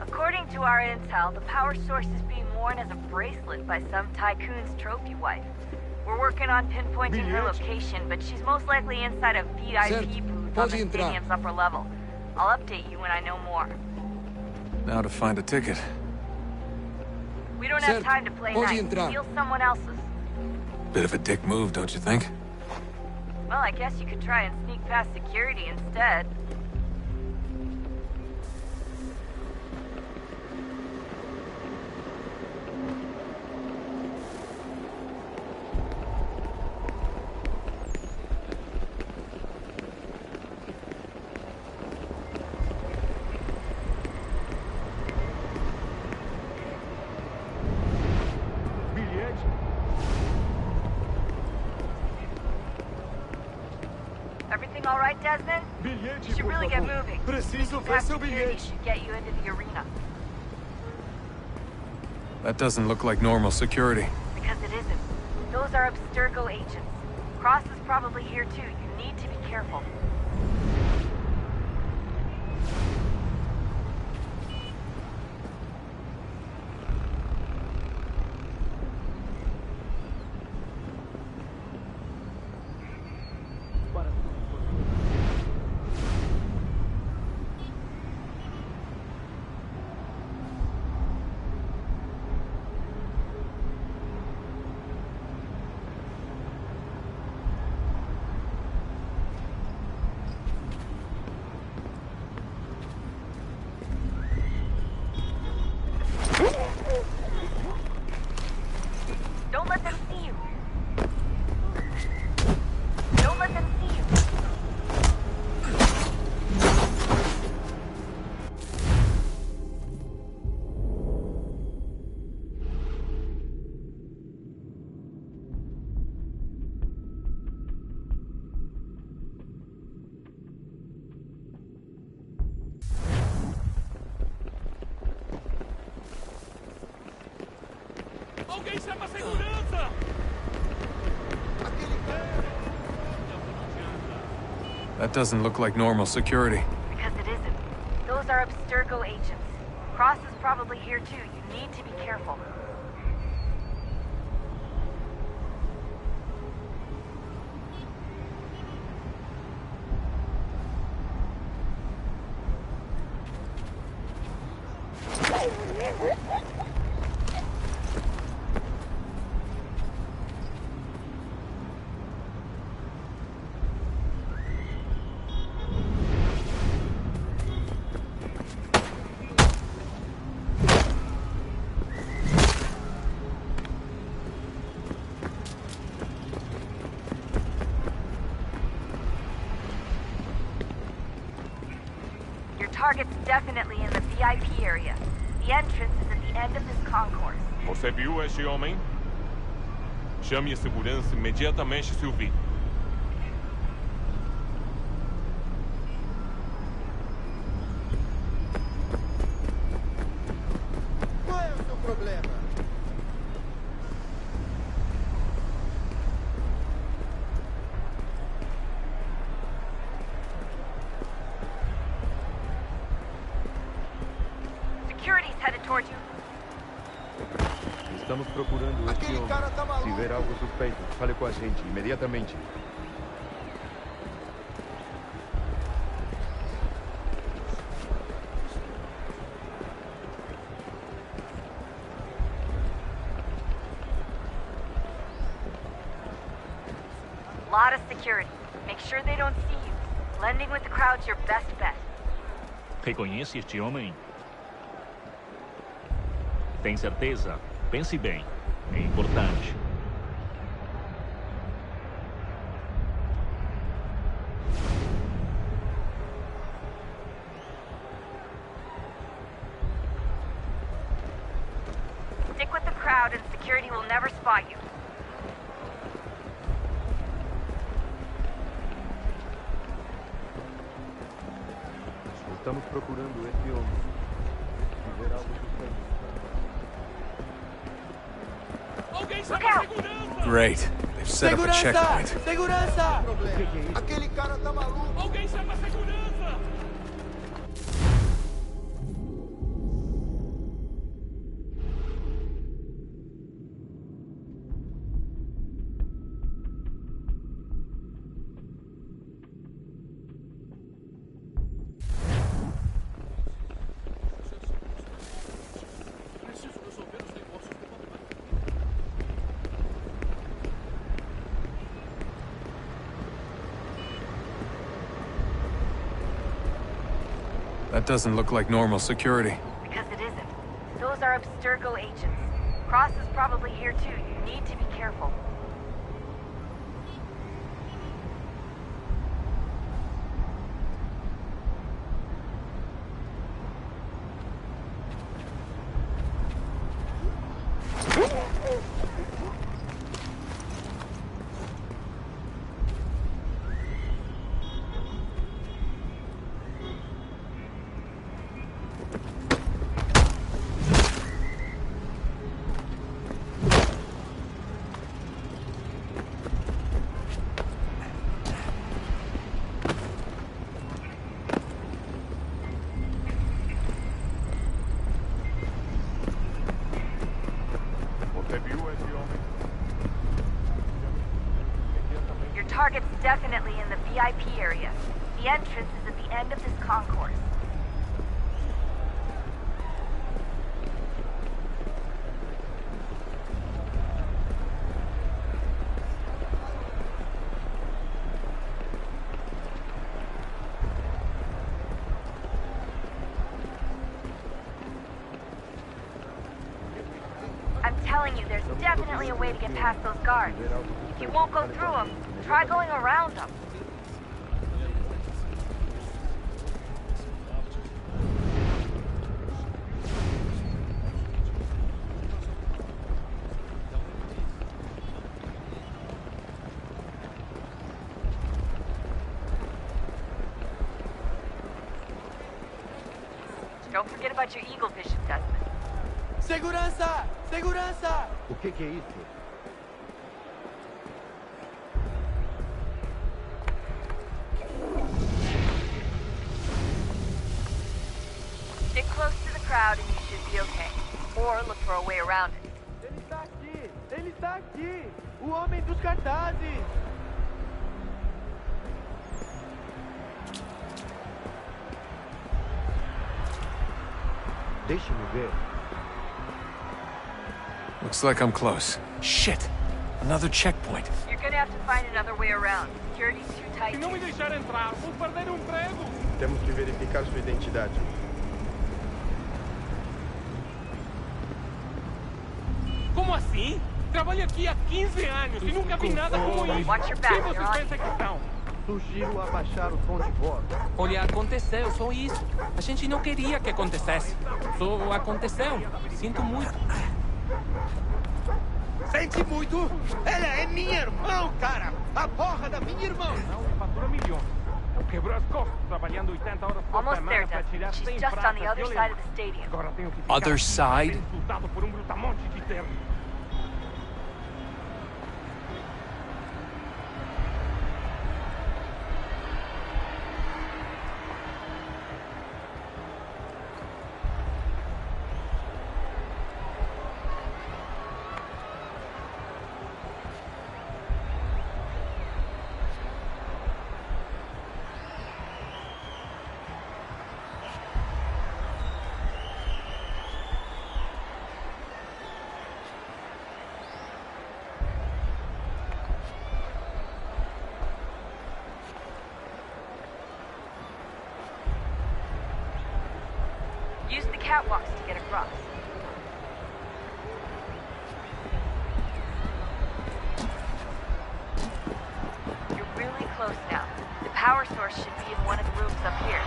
According to our intel, the power source is being worn as a bracelet by some tycoon's trophy wife. We're working on pinpointing her location, but she's most likely inside a VIP booth on the stadium's upper level. I'll update you when I know more. Now to find a ticket. We don't have time to play nice. Steal someone else's. Bit of a dick move, don't you think? Well, I guess you could try and sneak past security instead. Everything all right, Desmond? You should really get moving. Preciso ver seu bilhete. Should get you into the arena. That doesn't look like normal security. Because it isn't. Those are Abstergo agents. Cross is probably here too. You need to be careful. Don't let them see you. Don't let them see you. Alguém chama a segurança! That doesn't look like normal security. Because it isn't. Those are Abstergo agents. Cross is probably here too. You need to be careful. Target's definitely in the VIP area. The entrance is at the end of this concourse. Você viu este homem? Chame a segurança imediatamente se o vir. Qual é o seu problema? Security's headed towards you. Estamos procurando este homem. Se ver algo suspeito, fale com a gente imediatamente. Lot of security. Make sure they don't see you. Blending with the crowd's your best bet. Reconhece este homem? Tem certeza? Pense bem. É importante. Stick with the crowd and security will never spot you. Estamos procurando este homem. Se ver algo suspeito. Great. They've set up a checkpoint. Segurança! Aquele cara tá maluco! Alguém chama a segurança! Preciso resolver os negócios. That doesn't look like normal security. Because it isn't. Those are Abstergo agents. Cross is probably here too. You need to be careful. Your target's definitely in the VIP area. The entrance is at the end of this concourse. I'm telling you, there's definitely a way to get past those guards. If you won't go through them, try going around them. Don't forget about your eagle vision, Desmond. Segurança! Segurança! O que é isso? Stick close to the crowd and you should be okay. Or look for a way around it. Ele está aqui! Ele está aqui! O homem dos cartazes! Deixe-me ver. Looks like I'm close. Shit! Another checkpoint. You're gonna have to find another way around. Security's too tight. Se não me deixar entrar, vou perder o emprego. Temos que verificar sua identidade. Como assim? Trabalho aqui há 15 anos e nunca vi nada como isso. Watch your back, Quem vocês you're on. pensam que estão? Sugiro abaixar o tom de voz. Olha, aconteceu, só isso. A gente não queria que acontecesse. Só aconteceu. Sinto muito. Sente muito? Ela é minha irmã, cara! A porra da minha irmã! Não, fatura milhões. Eu quebro as costas trabalhando 80 horas por Almost there, semana para tirar Desmond. 100 She's just on the pratas other de side of olho. the stadium. Agora tenho que ficar Other side? insultado por brutamonte de terno. Use the catwalks to get across. You're really close now. The power source should be in one of the rooms up here.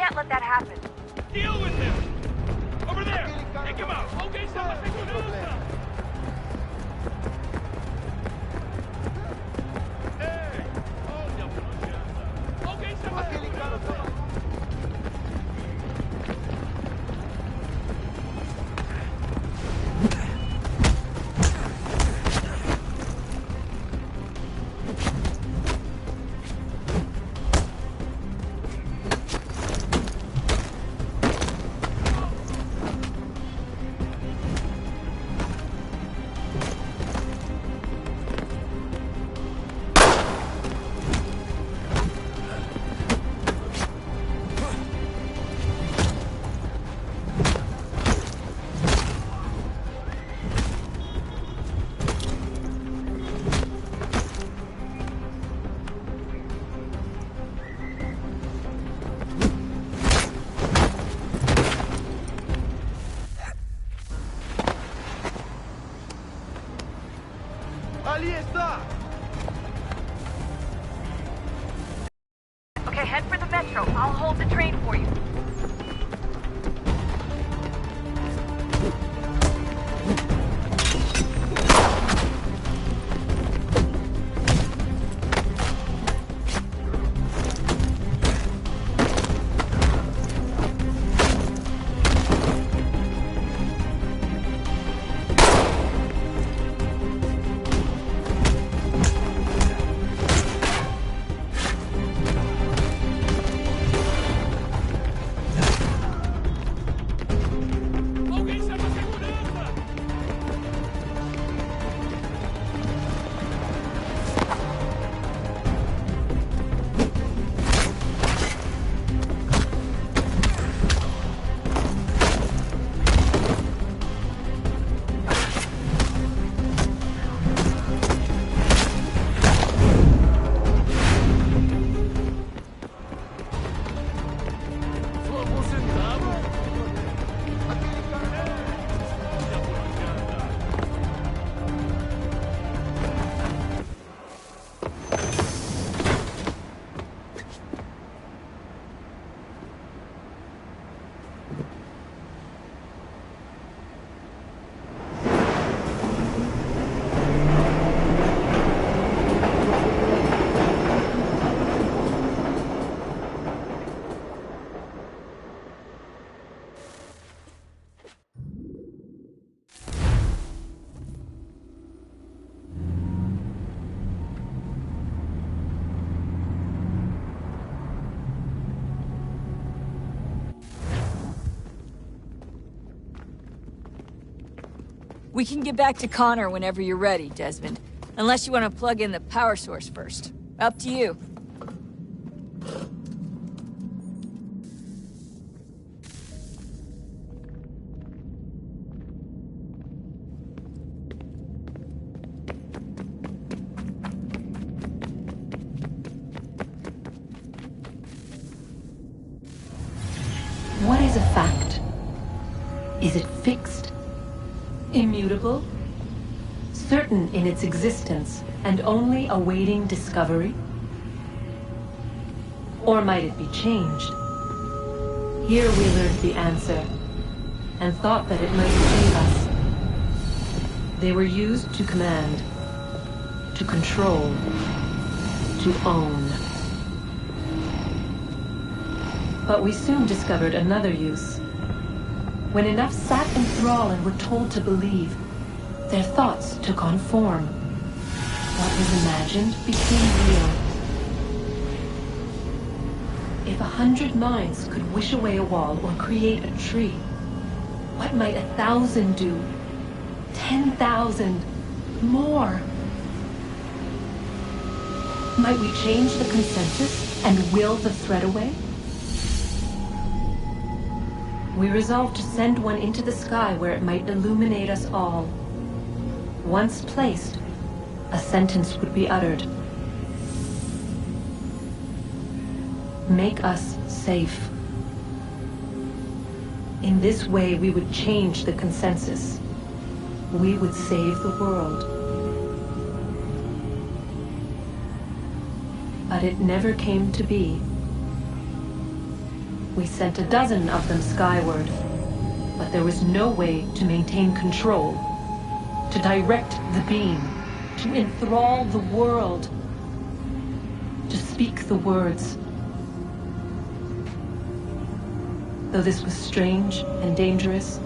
can't let that happen. Deal with him! Over there! Take him out! Okay, someone take him out! Ali está! Okay, head for the metro. I'll hold the train for you. We can get back to Connor whenever you're ready, Desmond. Unless you want to plug in the power source first. Up to you. What is a fact? Is it fixed? Immutable? Certain in its existence and only awaiting discovery? Or might it be changed? Here we learned the answer, and thought that it might save us. They were used to command, to control, to own. But we soon discovered another use. When enough sat in thrall and were told to believe, their thoughts took on form. What was imagined became real. If 100 minds could wish away a wall or create a tree, what might 1,000 do? 10,000? More? Might we change the consensus and will the threat away? We resolved to send one into the sky where it might illuminate us all. Once placed, a sentence would be uttered. Make us safe. In this way, we would change the consensus. We would save the world. But it never came to be. We sent a dozen of them skyward, but there was no way to maintain control, to direct the beam, to enthrall the world, to speak the words. Though this was strange and dangerous,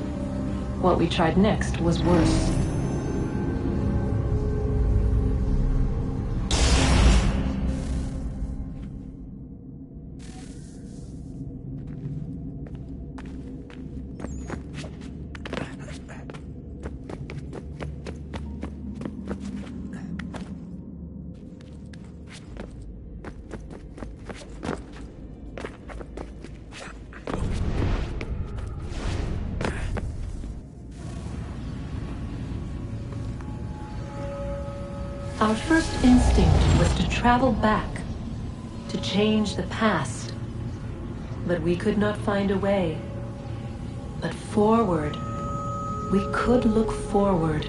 what we tried next was worse. Our first instinct was to travel back, to change the past. But we could not find a way. But forward, we could look forward.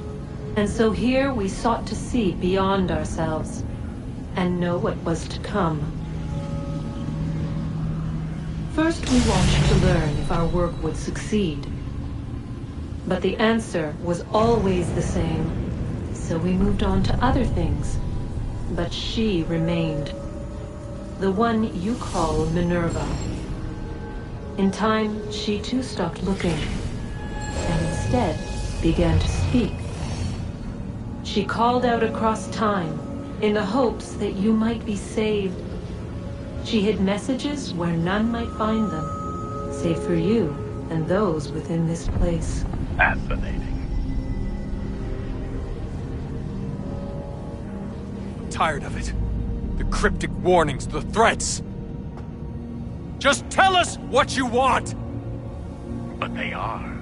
And so here we sought to see beyond ourselves, and know what was to come. First we watched to learn if our work would succeed. But the answer was always the same. So we moved on to other things. But she remained. The one you call Minerva. In time, she too stopped looking, and instead began to speak. She called out across time, in the hopes that you might be saved. She hid messages where none might find them, save for you and those within this place. Fascinating. Tired of it. The cryptic warnings, the threats. Just tell us what you want! But they are.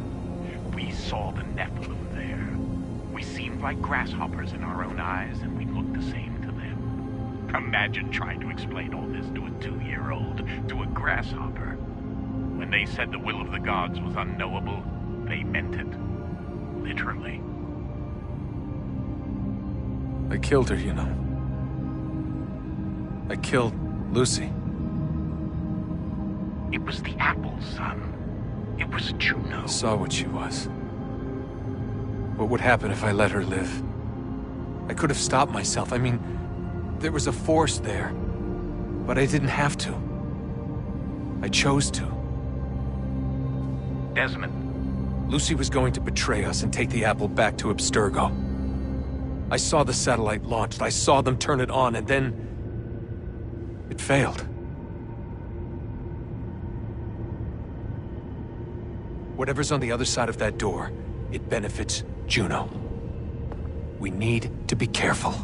We saw the Nephilim there. We seemed like grasshoppers in our own eyes, and we looked the same to them. Imagine trying to explain all this to a 2-year-old, to a grasshopper. When they said the will of the gods was unknowable, they meant it. Literally. I killed her, you know. I killed Lucy. It was the apple, son. It was Juno. I saw what she was. What would happen if I let her live? I could have stopped myself. I mean, there was a force there. But I didn't have to. I chose to. Desmond. Lucy was going to betray us and take the apple back to Abstergo. I saw the satellite launched. I saw them turn it on, and then it failed. Whatever's on the other side of that door, it benefits Juno. We need to be careful.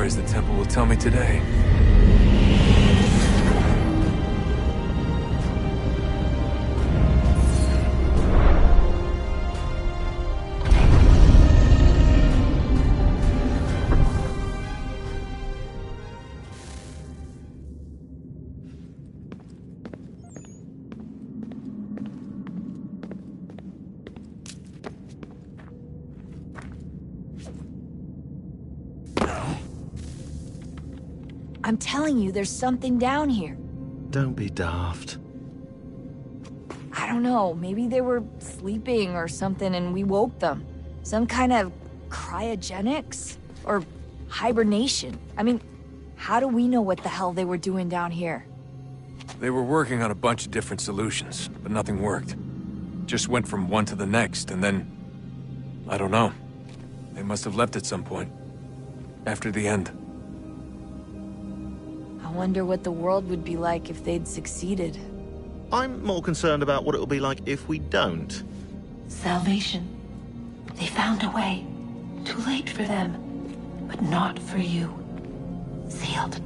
The temple will tell me today. I'm telling you, there's something down here. Don't be daft. I don't know, maybe they were sleeping or something and we woke them. Some kind of cryogenics? Or hibernation? I mean, how do we know what the hell they were doing down here? They were working on a bunch of different solutions, but nothing worked. Just went from one to the next, and then... I don't know. They must have left at some point. After the end. I wonder what the world would be like if they'd succeeded. I'm more concerned about what it'll be like if we don't. Salvation. They found a way. Too late for them, but not for you. Sealed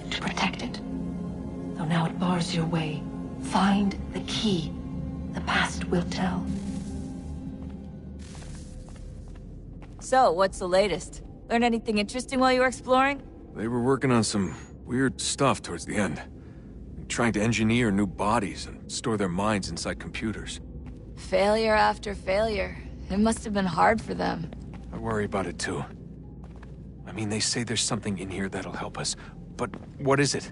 to protect it. Though now it bars your way. Find the key. The past will tell. So, what's the latest? Learn anything interesting while you were exploring? They were working on some weird stuff towards the end. Trying to engineer new bodies and store their minds inside computers. Failure after failure. It must have been hard for them. I worry about it too. I mean, they say there's something in here that'll help us, but what is it?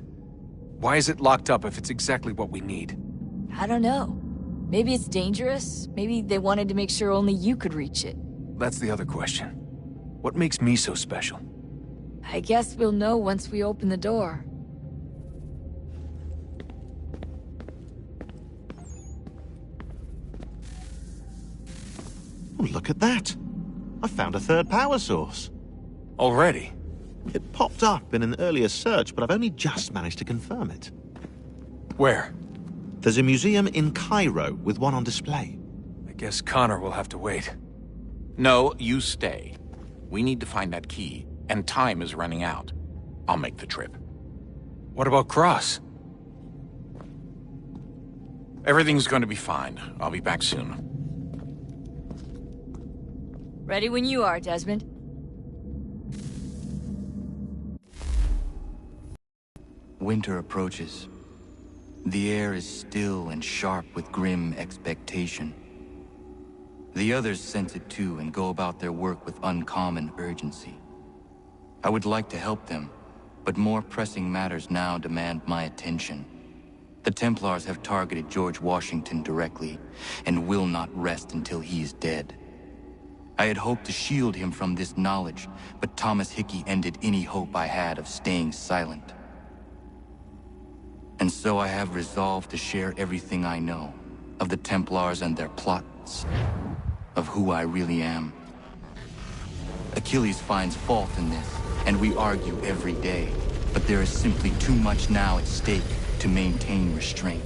Why is it locked up if it's exactly what we need? I don't know. Maybe it's dangerous. Maybe they wanted to make sure only you could reach it. That's the other question. What makes me so special? I guess we'll know once we open the door. Oh, look at that. I found a third power source. Already? It popped up in an earlier search, but I've only just managed to confirm it. Where? There's a museum in Cairo with one on display. I guess Connor will have to wait. No, you stay. We need to find that key, and time is running out. I'll make the trip. What about Cross? Everything's going to be fine. I'll be back soon. Ready when you are, Desmond. Winter approaches. The air is still and sharp with grim expectation. The others sense it too and go about their work with uncommon urgency. I would like to help them, but more pressing matters now demand my attention. The Templars have targeted George Washington directly, and will not rest until he is dead. I had hoped to shield him from this knowledge, but Thomas Hickey ended any hope I had of staying silent. And so I have resolved to share everything I know, of the Templars and their plots, of who I really am. Achilles finds fault in this, and we argue every day, but there is simply too much now at stake to maintain restraint.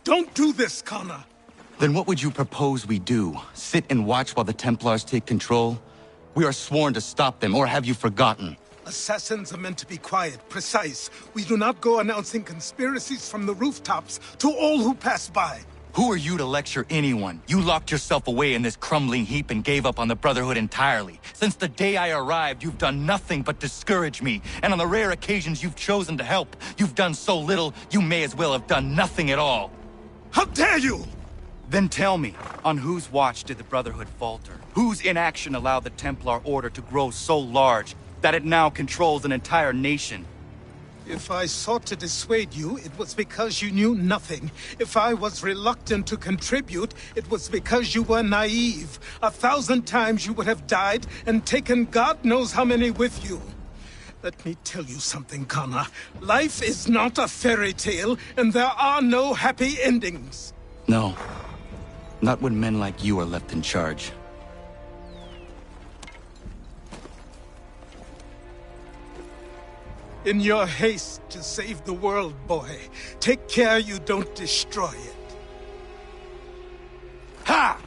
Don't do this, Connor! Then what would you propose we do? Sit and watch while the Templars take control? We are sworn to stop them, or have you forgotten? Assassins are meant to be quiet, precise. We do not go announcing conspiracies from the rooftops to all who pass by. Who are you to lecture anyone? You locked yourself away in this crumbling heap and gave up on the Brotherhood entirely. Since the day I arrived, you've done nothing but discourage me. And on the rare occasions you've chosen to help, you've done so little, you may as well have done nothing at all. How dare you! Then tell me, on whose watch did the Brotherhood falter? Whose inaction allowed the Templar Order to grow so large that it now controls an entire nation? If I sought to dissuade you, it was because you knew nothing. If I was reluctant to contribute, it was because you were naive. 1,000 times you would have died and taken God knows how many with you. Let me tell you something, Connor. Life is not a fairy tale, and there are no happy endings. No. Not when men like you are left in charge. In your haste to save the world, boy, take care you don't destroy it. Ha!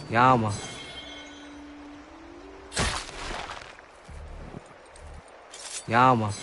Yama. Yama.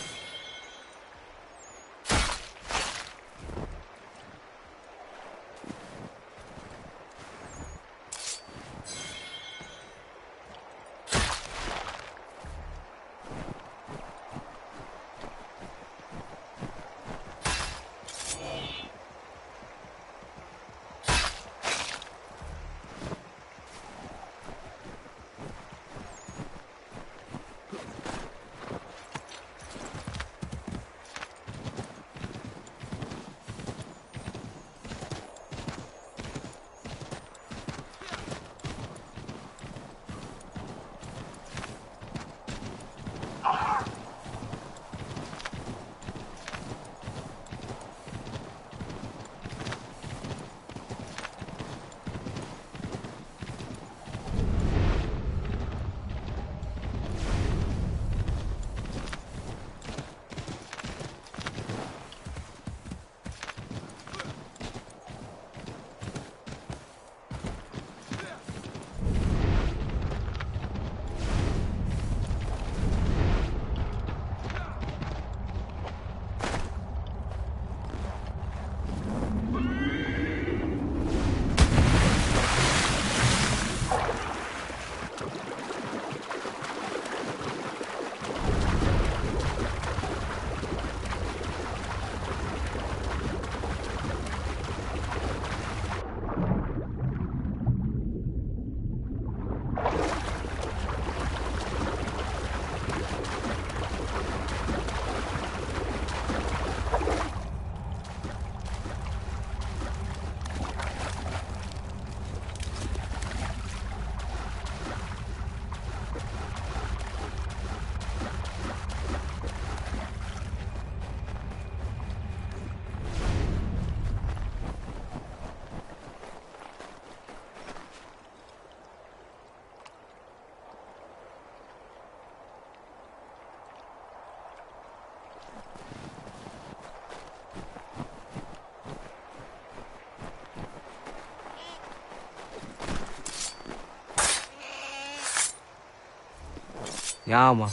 Yama.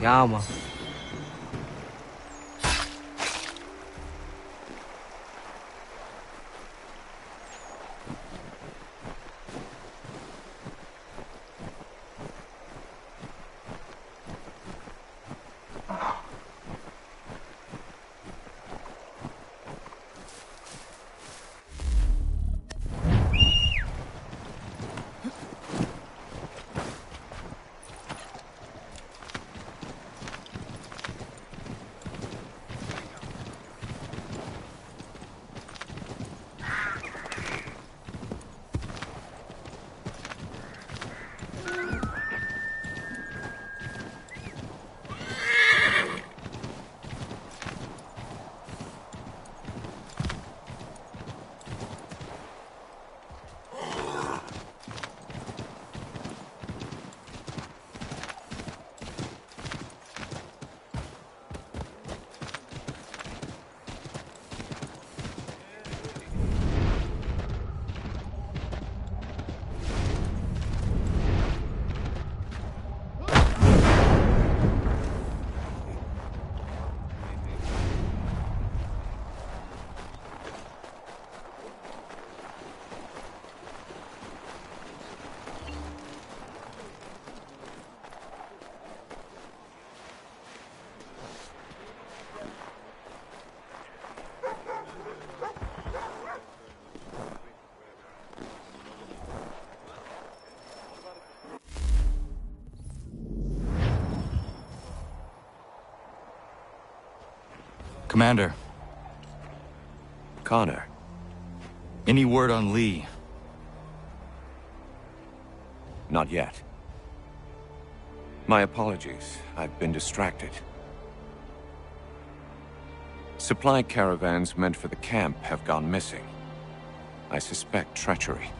Yama. Commander. Connor. Any word on Lee? Not yet. My apologies. I've been distracted. Supply caravans meant for the camp have gone missing. I suspect treachery.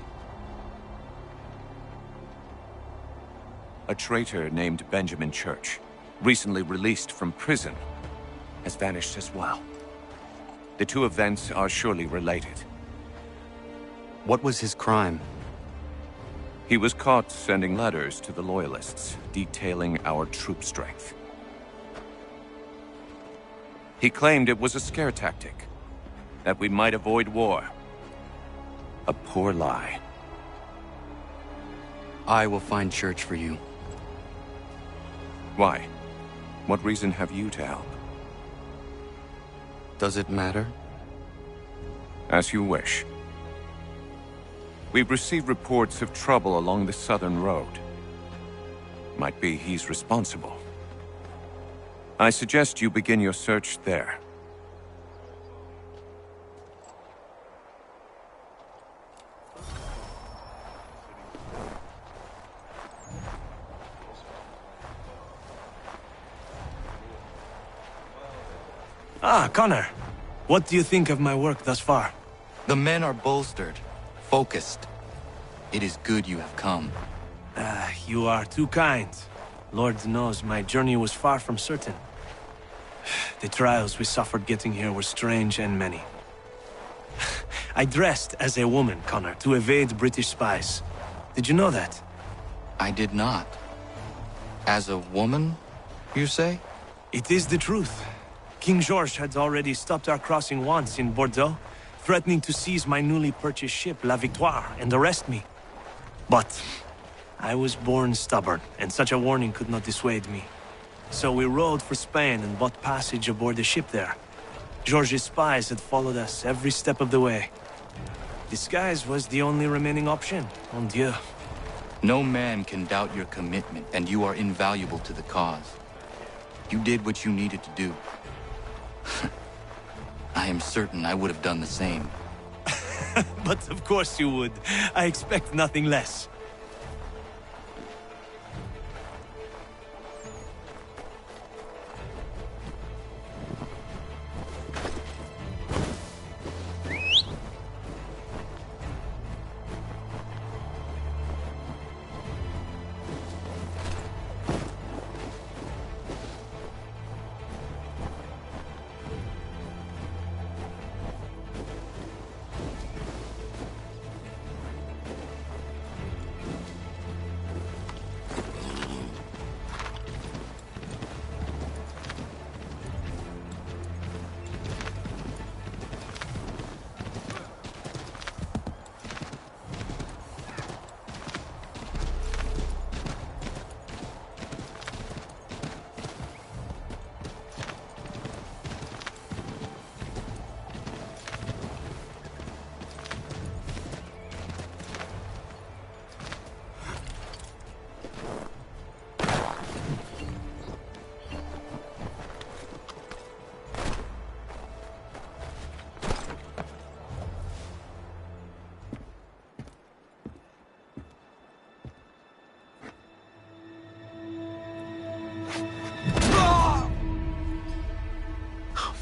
A traitor named Benjamin Church, recently released from prison, has vanished as well. The two events are surely related. What was his crime? He was caught sending letters to the Loyalists, detailing our troop strength. He claimed it was a scare tactic, that we might avoid war. A poor lie. I will find Church for you. Why? What reason have you to help? Does it matter? As you wish. We've received reports of trouble along the southern road. Might be he's responsible. I suggest you begin your search there. Ah, Connor. What do you think of my work thus far? The men are bolstered, focused. It is good you have come. You are too kind. Lord knows my journey was far from certain. The trials we suffered getting here were strange and many. I dressed as a woman, Connor, to evade British spies. Did you know that? I did not. As a woman, you say? It is the truth. King George had already stopped our crossing once in Bordeaux, threatening to seize my newly purchased ship, La Victoire, and arrest me. But I was born stubborn, and such a warning could not dissuade me. So we rode for Spain and bought passage aboard the ship there. George's spies had followed us every step of the way. Disguise was the only remaining option, mon Dieu. No man can doubt your commitment, and you are invaluable to the cause. You did what you needed to do. I am certain I would have done the same. But of course you would. I expect nothing less.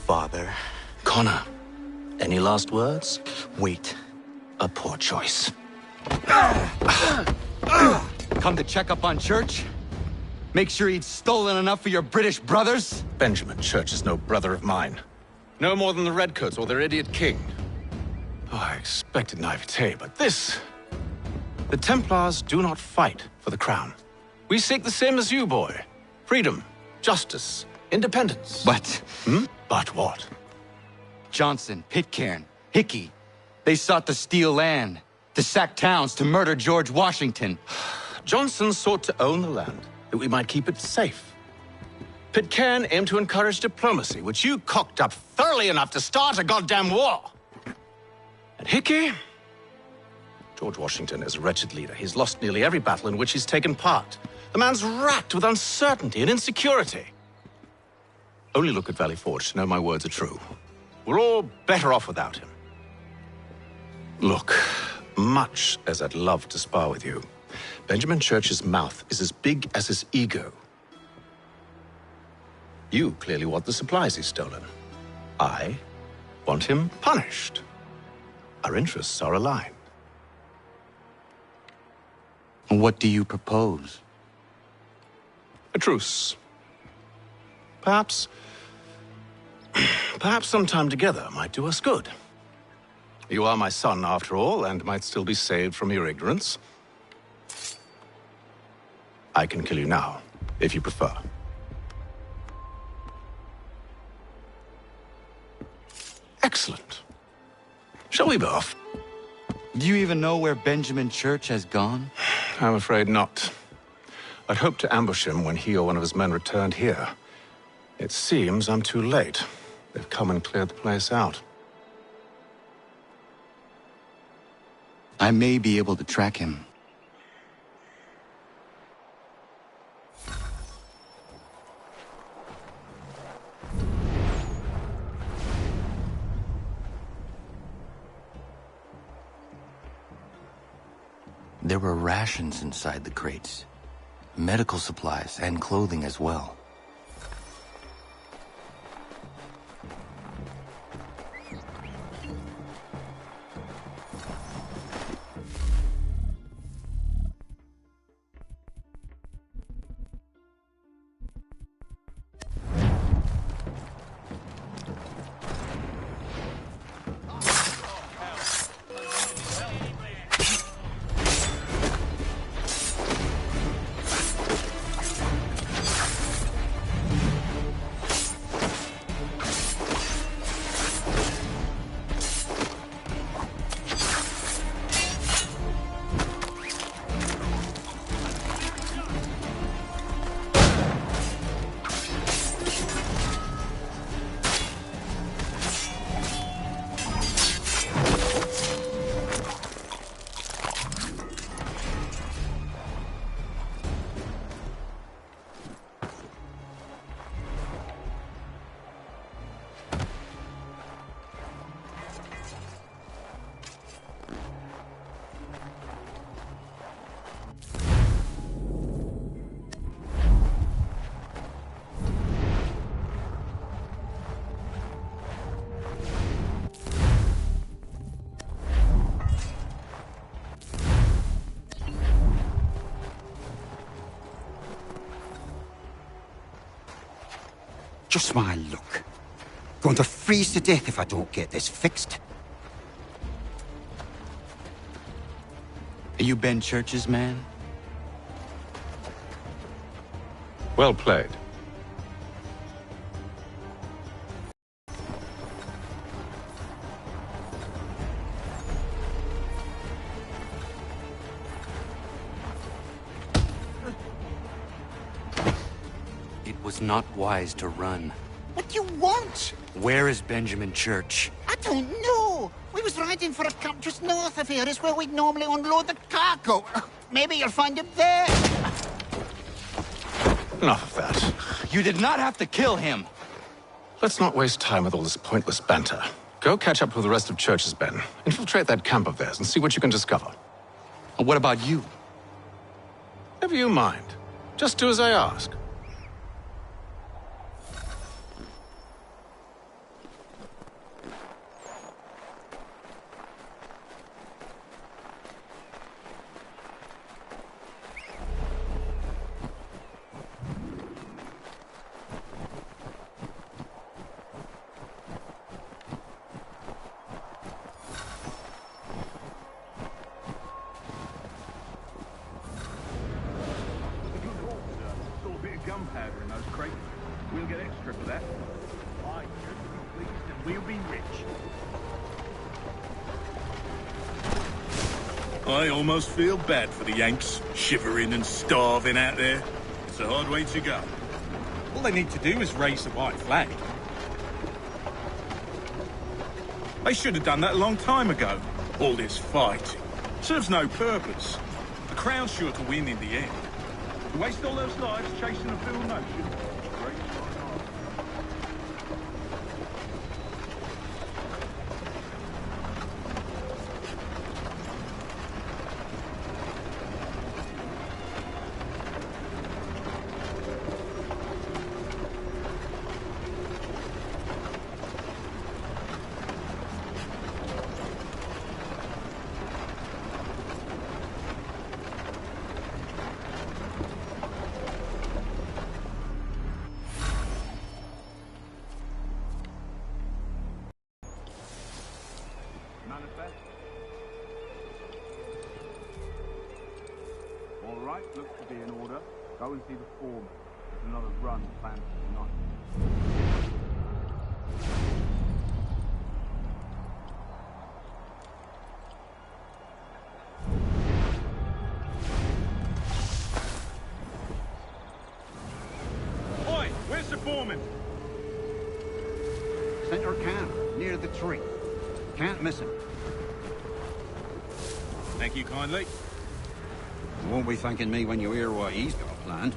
Father. Connor, any last words? Wait. A poor choice. Come to check up on Church? Make sure he'd stolen enough for your British brothers? Benjamin Church is no brother of mine. No more than the Redcoats or their idiot king. Oh, I expected naivete, but this... The Templars do not fight for the crown. We seek the same as you, boy. Freedom, justice, independence. But... But what? Johnson, Pitcairn, Hickey. They sought to steal land, to sack towns, to murder George Washington. Johnson sought to own the land, that we might keep it safe. Pitcairn aimed to encourage diplomacy, which you cocked up thoroughly enough to start a goddamn war. And Hickey? George Washington is a wretched leader. He's lost nearly every battle in which he's taken part. The man's racked with uncertainty and insecurity. Only look at Valley Forge to know my words are true. We're all better off without him. Look, much as I'd love to spar with you, Benjamin Church's mouth is as big as his ego. You clearly want the supplies he's stolen. I want him punished. Our interests are aligned. What do you propose? A truce. Perhaps some time together might do us good. You are my son, after all, and might still be saved from your ignorance. I can kill you now, if you prefer. Excellent. Shall we be off? Do you even know where Benjamin Church has gone? I'm afraid not. I'd hoped to ambush him when he or one of his men returned here. It seems I'm too late. They've come and cleared the place out. I may be able to track him. There were rations inside the crates, medical supplies and clothing as well. Just my luck. Going to freeze to death if I don't get this fixed. Are you Ben Church's man? Well played. It was not wise to run. What do you want? Where is Benjamin Church? I don't know. We was riding for a camp just north of here. It's where we'd normally unload the cargo. Maybe you'll find him there. Enough of that. You did not have to kill him. Let's not waste time with all this pointless banter. Go catch up with the rest of Church's men. Infiltrate that camp of theirs and see what you can discover. And what about you? Never you mind. Just do as I ask. Gunpowder in those crates. We'll get extra for that. I should be pleased and we'll be rich. I almost feel bad for the Yanks, shivering and starving out there. It's a hard way to go. All they need to do is raise the white flag. They should have done that a long time ago. All this fighting serves no purpose. The Crown's sure to win in the end. To waste all those lives chasing a fool notion. Great. right, looks to be in order. Go and see the foreman. There's another run planned for tonight. Oi, where's the foreman? Center camp, near the tree. Can't miss him. Thank you kindly. You won't be thanking me when you hear what he's got planned.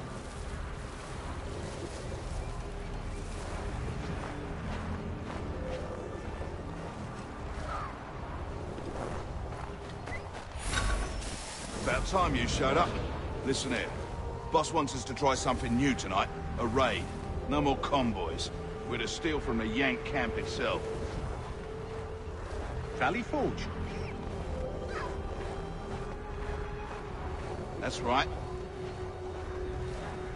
About time you showed up. Listen here. Boss wants us to try something new tonight. A raid. No more convoys. We're to steal from the Yank camp itself. Valley Forge? That's right.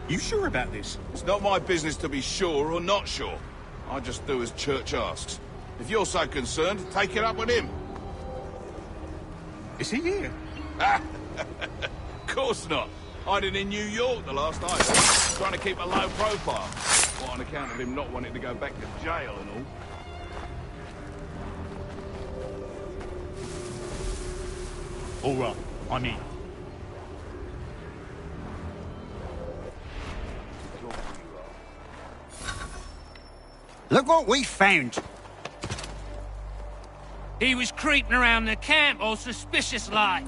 You sure about this? It's not my business to be sure or not sure. I just do as Church asks. If you're so concerned, take it up with him. Is he here? Of course not. Hiding in New York the last I heard. Trying to keep a low profile. What, on account of him not wanting to go back to jail and all. All right, I'm in. Look what we found! He was creeping around the camp all suspicious-like.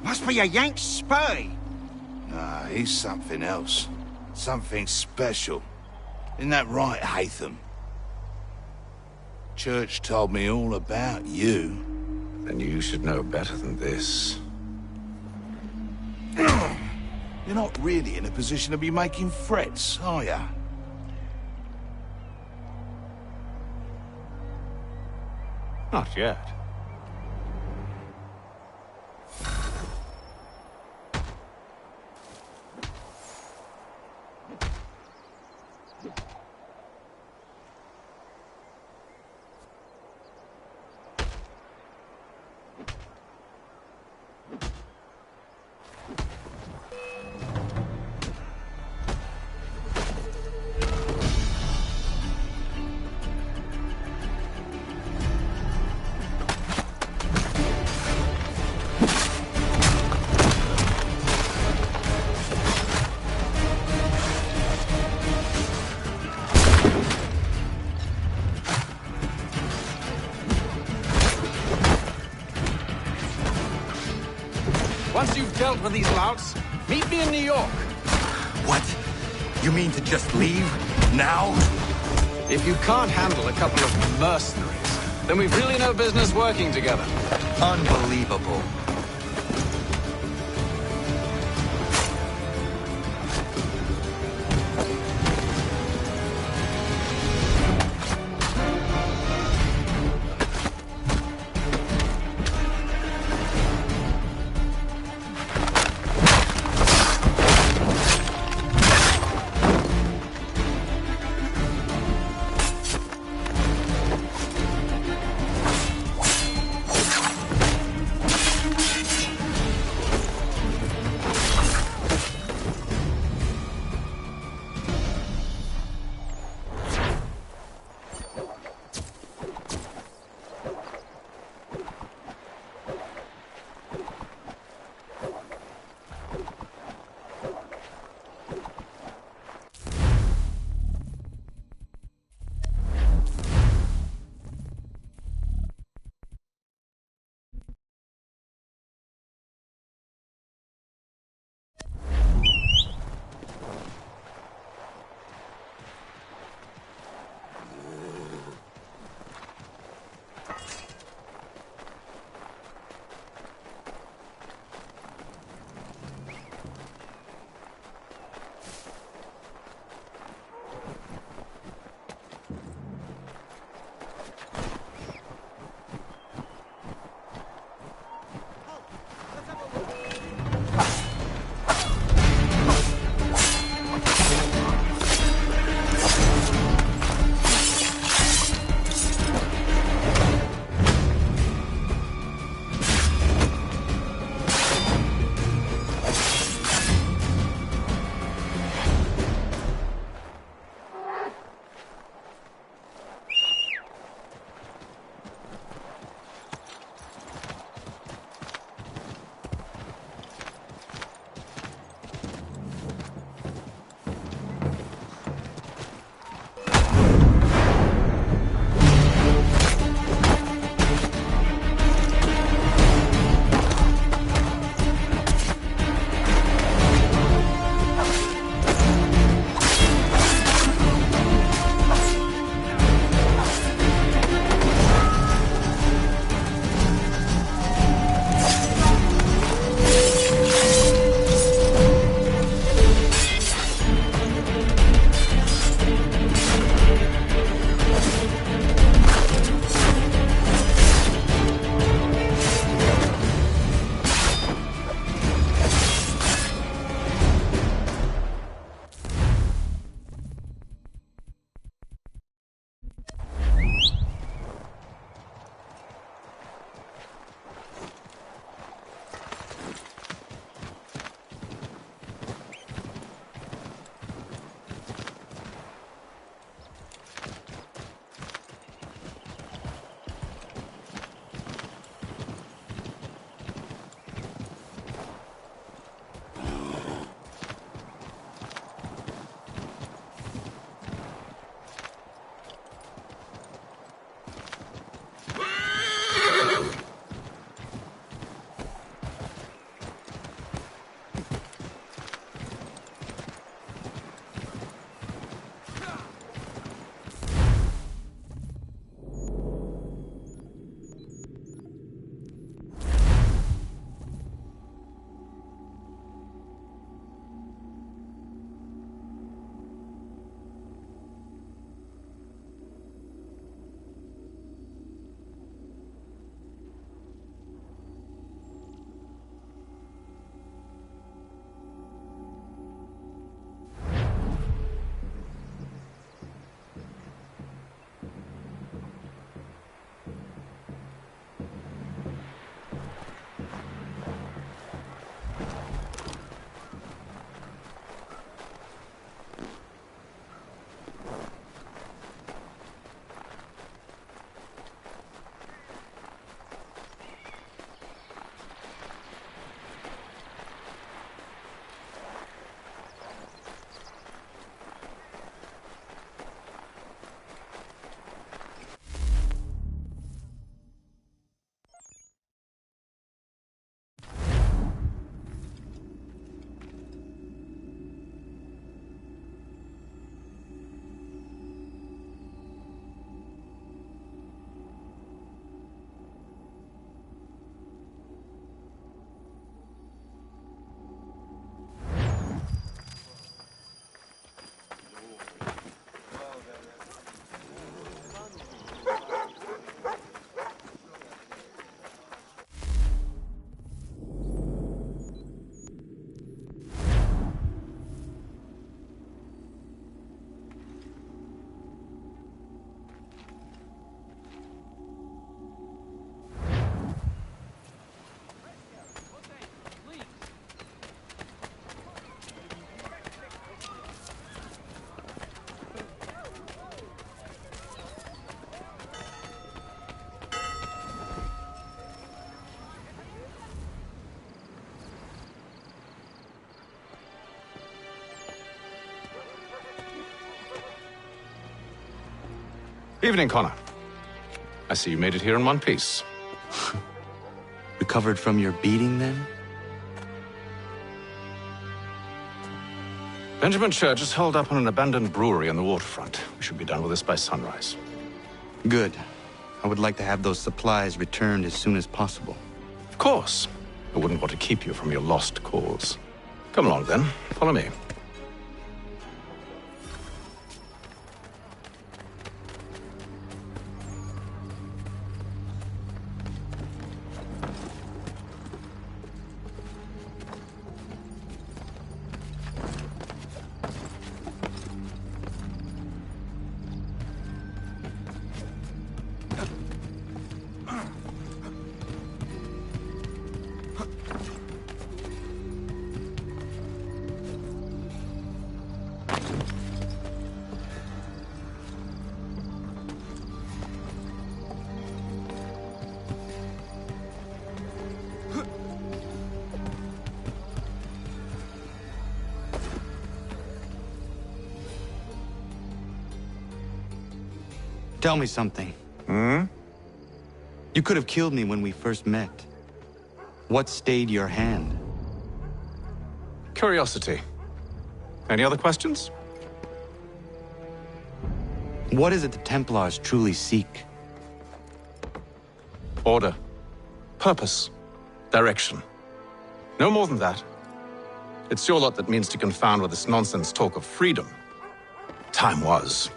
Must be a Yank spy. Nah, he's something else. Something special. Isn't that right, Hatham? Church told me all about you. Then you should know better than this. You're not really in a position to be making threats, are ya? Not yet. Once you've dealt with these louts, meet me in New York. What? You mean to just leave? Now? If you can't handle a couple of mercenaries, then we've really no business working together. Unbelievable. Evening, Connor. I see you made it here in one piece. Recovered from your beating, then? Benjamin Church is holed up on an abandoned brewery on the waterfront. We should be done with this by sunrise. Good. I would like to have those supplies returned as soon as possible. Of course. I wouldn't want to keep you from your lost cause. Come along, then. Follow me. Tell me something. Hmm? You could have killed me when we first met. What stayed your hand? Curiosity. Any other questions? What is it the Templars truly seek? Order. Purpose. Direction. No more than that. It's your lot that means to confound with this nonsense talk of freedom. Time was.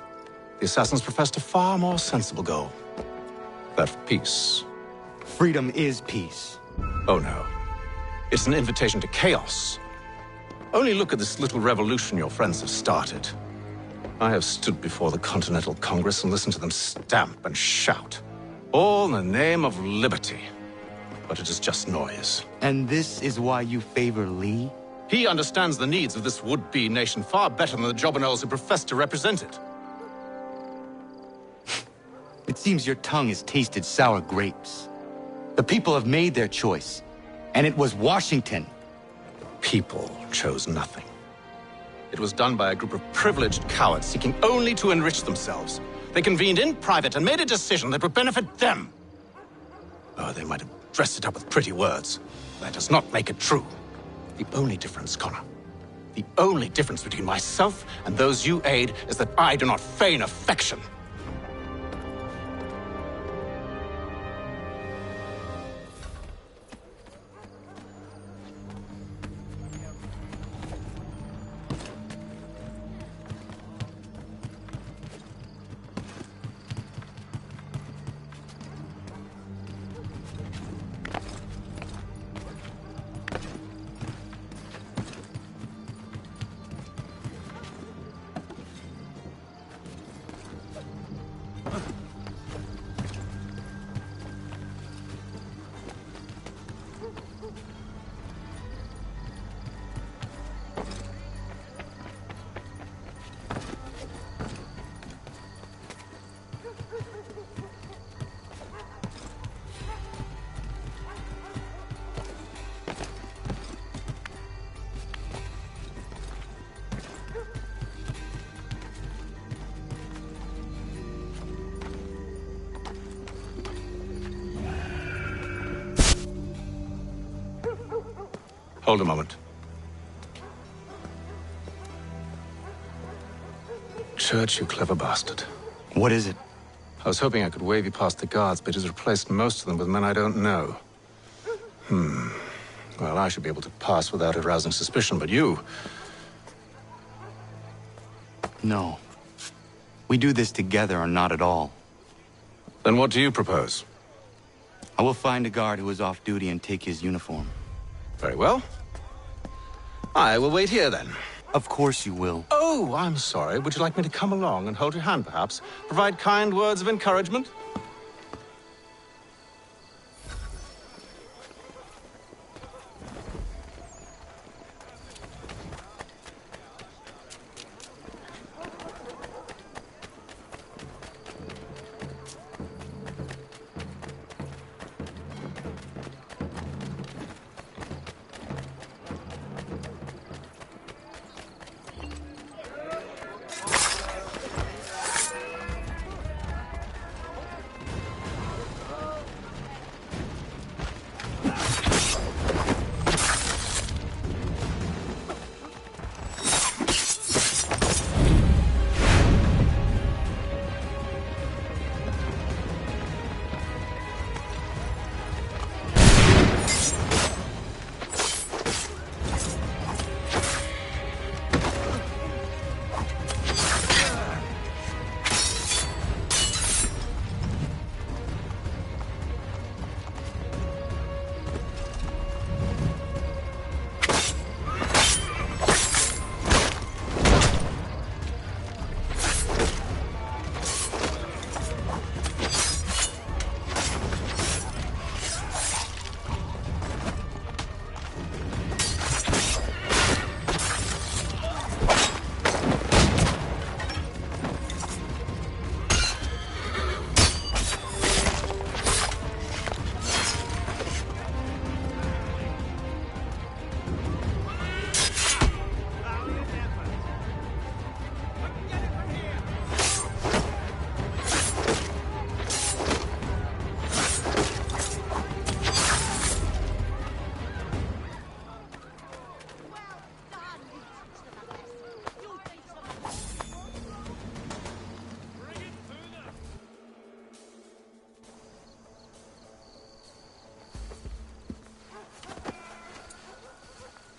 The assassins professed a far more sensible goal. That of peace. Freedom is peace. Oh no. It's an invitation to chaos. Only look at this little revolution your friends have started. I have stood before the Continental Congress and listened to them stamp and shout. All in the name of liberty. But it is just noise. And this is why you favor Lee? He understands the needs of this would-be nation far better than the jobberknolls who profess to represent it. It seems your tongue has tasted sour grapes. The people have made their choice, and it was Washington. The people chose nothing. It was done by a group of privileged cowards seeking only to enrich themselves. They convened in private and made a decision that would benefit them. Oh, they might have dressed it up with pretty words. That does not make it true. The only difference, Connor, the only difference between myself and those you aid is that I do not feign affection. Hold a moment. Church, you clever bastard. What is it? I was hoping I could wave you past the guards, but he's replaced most of them with men I don't know. Well, I should be able to pass without arousing suspicion, but you... No. We do this together or not at all. Then what do you propose? I will find a guard who is off duty and take his uniform. Very well. I will wait here, then. Of course you will. Oh, I'm sorry. Would you like me to come along and hold your hand, perhaps? Provide kind words of encouragement?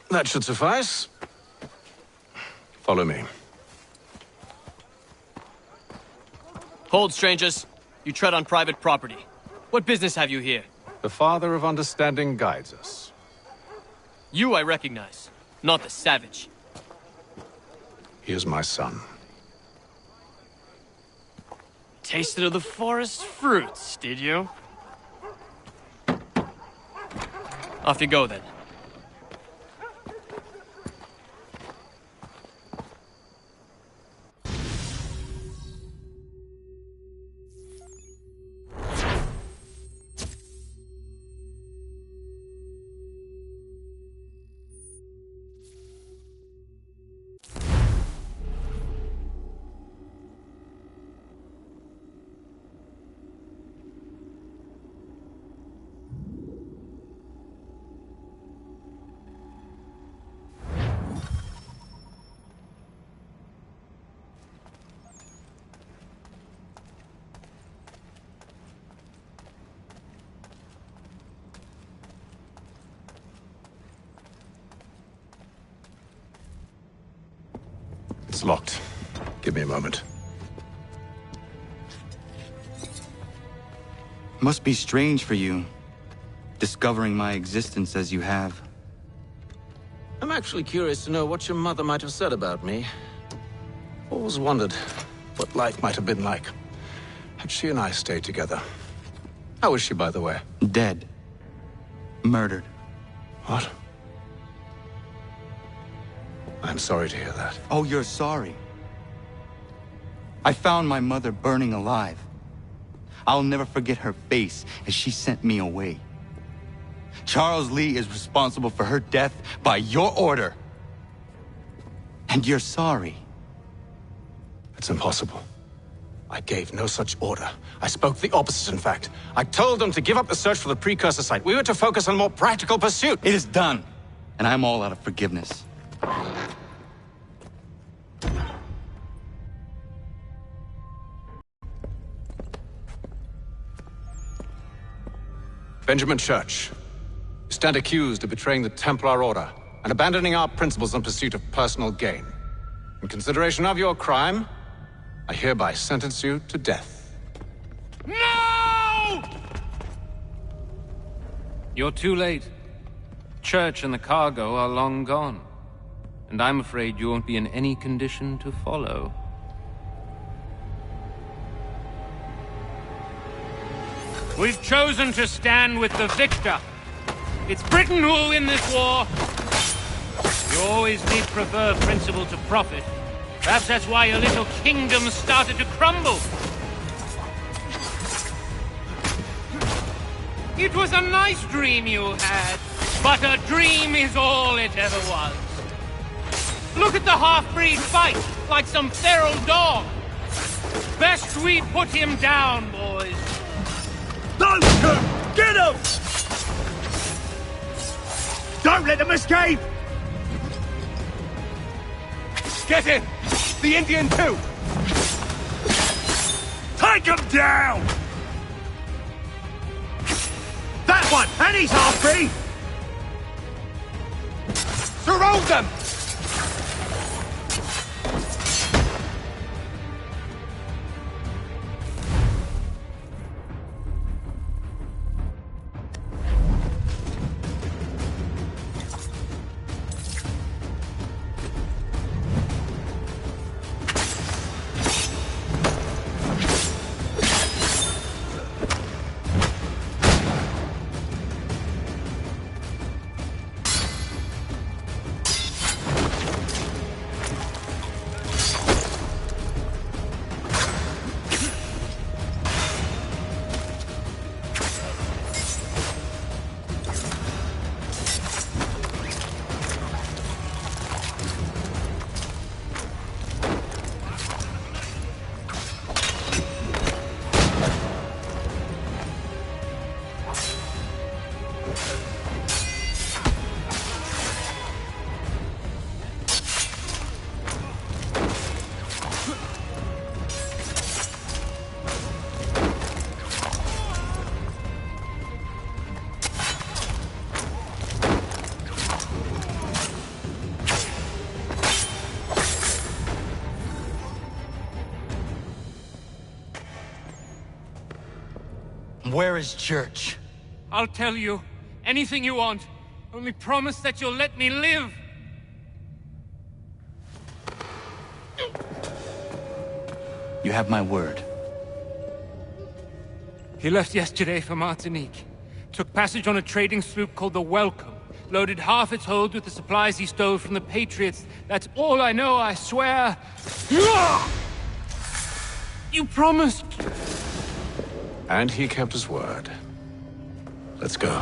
That should suffice. Follow me. Hold, strangers. You tread on private property. What business have you here? The Father of Understanding guides us. You I recognize, not the savage. He is my son. Tasted of the forest fruits, did you? Off you go, then. It's locked. Give me a moment. Must be strange for you, discovering my existence as you have. I'm actually curious to know what your mother might have said about me. Always wondered what life might have been like had she and I stayed together. How is she, by the way? Dead. Murdered. What? I'm sorry to hear that. Oh, you're sorry. I found my mother burning alive. I'll never forget her face as she sent me away. Charles Lee is responsible for her death by your order. And you're sorry. It's impossible. I gave no such order. I spoke the opposite, in fact. I told them to give up the search for the precursor site. We were to focus on more practical pursuit. It is done, and I'm all out of forgiveness. Benjamin Church, you stand accused of betraying the Templar Order and abandoning our principles in pursuit of personal gain. In consideration of your crime, I hereby sentence you to death. No! You're too late. Church and the cargo are long gone. And I'm afraid you won't be in any condition to follow. We've chosen to stand with the victor. It's Britain who will win this war. You always did prefer principle to profit. Perhaps that's why your little kingdom started to crumble. It was a nice dream you had, but a dream is all it ever was. Look at the half-breed fight, like some feral dog. Best we put him down, boys. Those two! Get them! Don't let them escape! Get in! The Indian too! Take him down! That one! And he's half-breed! Surround them! Where is Church? I'll tell you. Anything you want. Only promise that you'll let me live. You have my word. He left yesterday for Martinique. Took passage on a trading sloop called the Welcome. Loaded half its hold with the supplies he stole from the Patriots. That's all I know, I swear. You promised. And he kept his word. Let's go.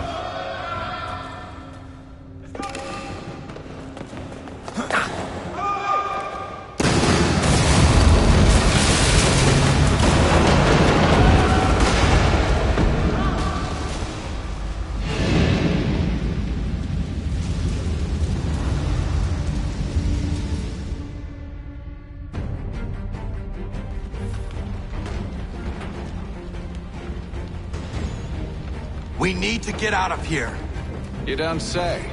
We need to get out of here. You don't say.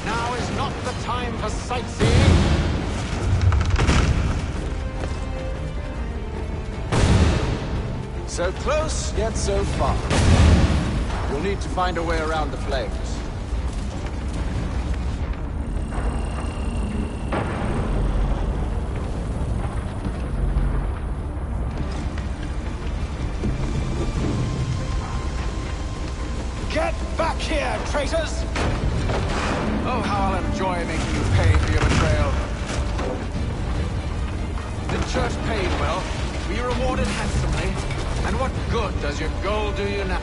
Now is not the time for sightseeing. So close, yet so far. We'll need to find a way around the flames. Get back here, traitors! Oh, how I'll enjoy making you pay for your betrayal. The church paid well. Were you rewarded handsomely? And what good does your gold do you now?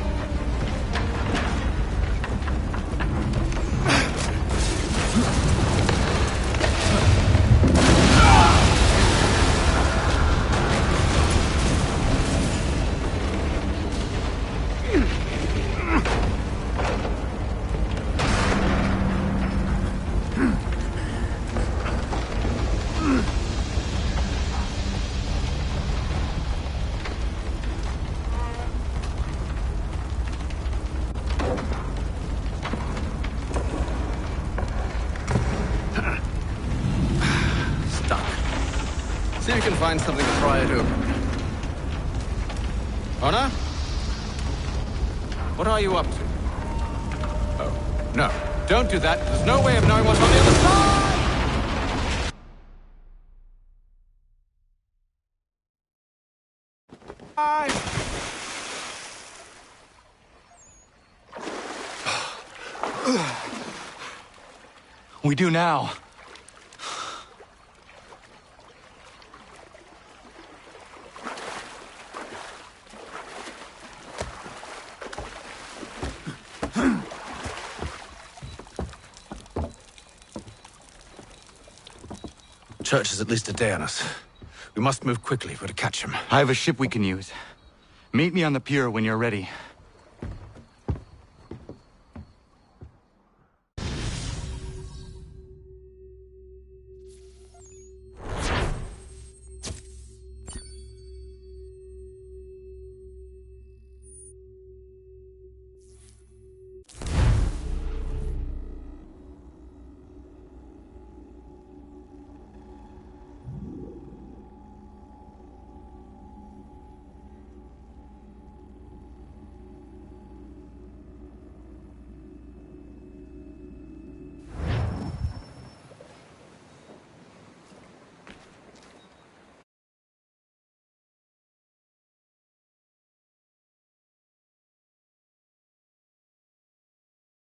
See if you can find something to pry it open. Honor? What are you up to? Oh, no. Don't do that. There's no way of knowing what's on the other side! We do now. Church is at least a day on us. We must move quickly if we're to catch him. I have a ship we can use. Meet me on the pier when you're ready.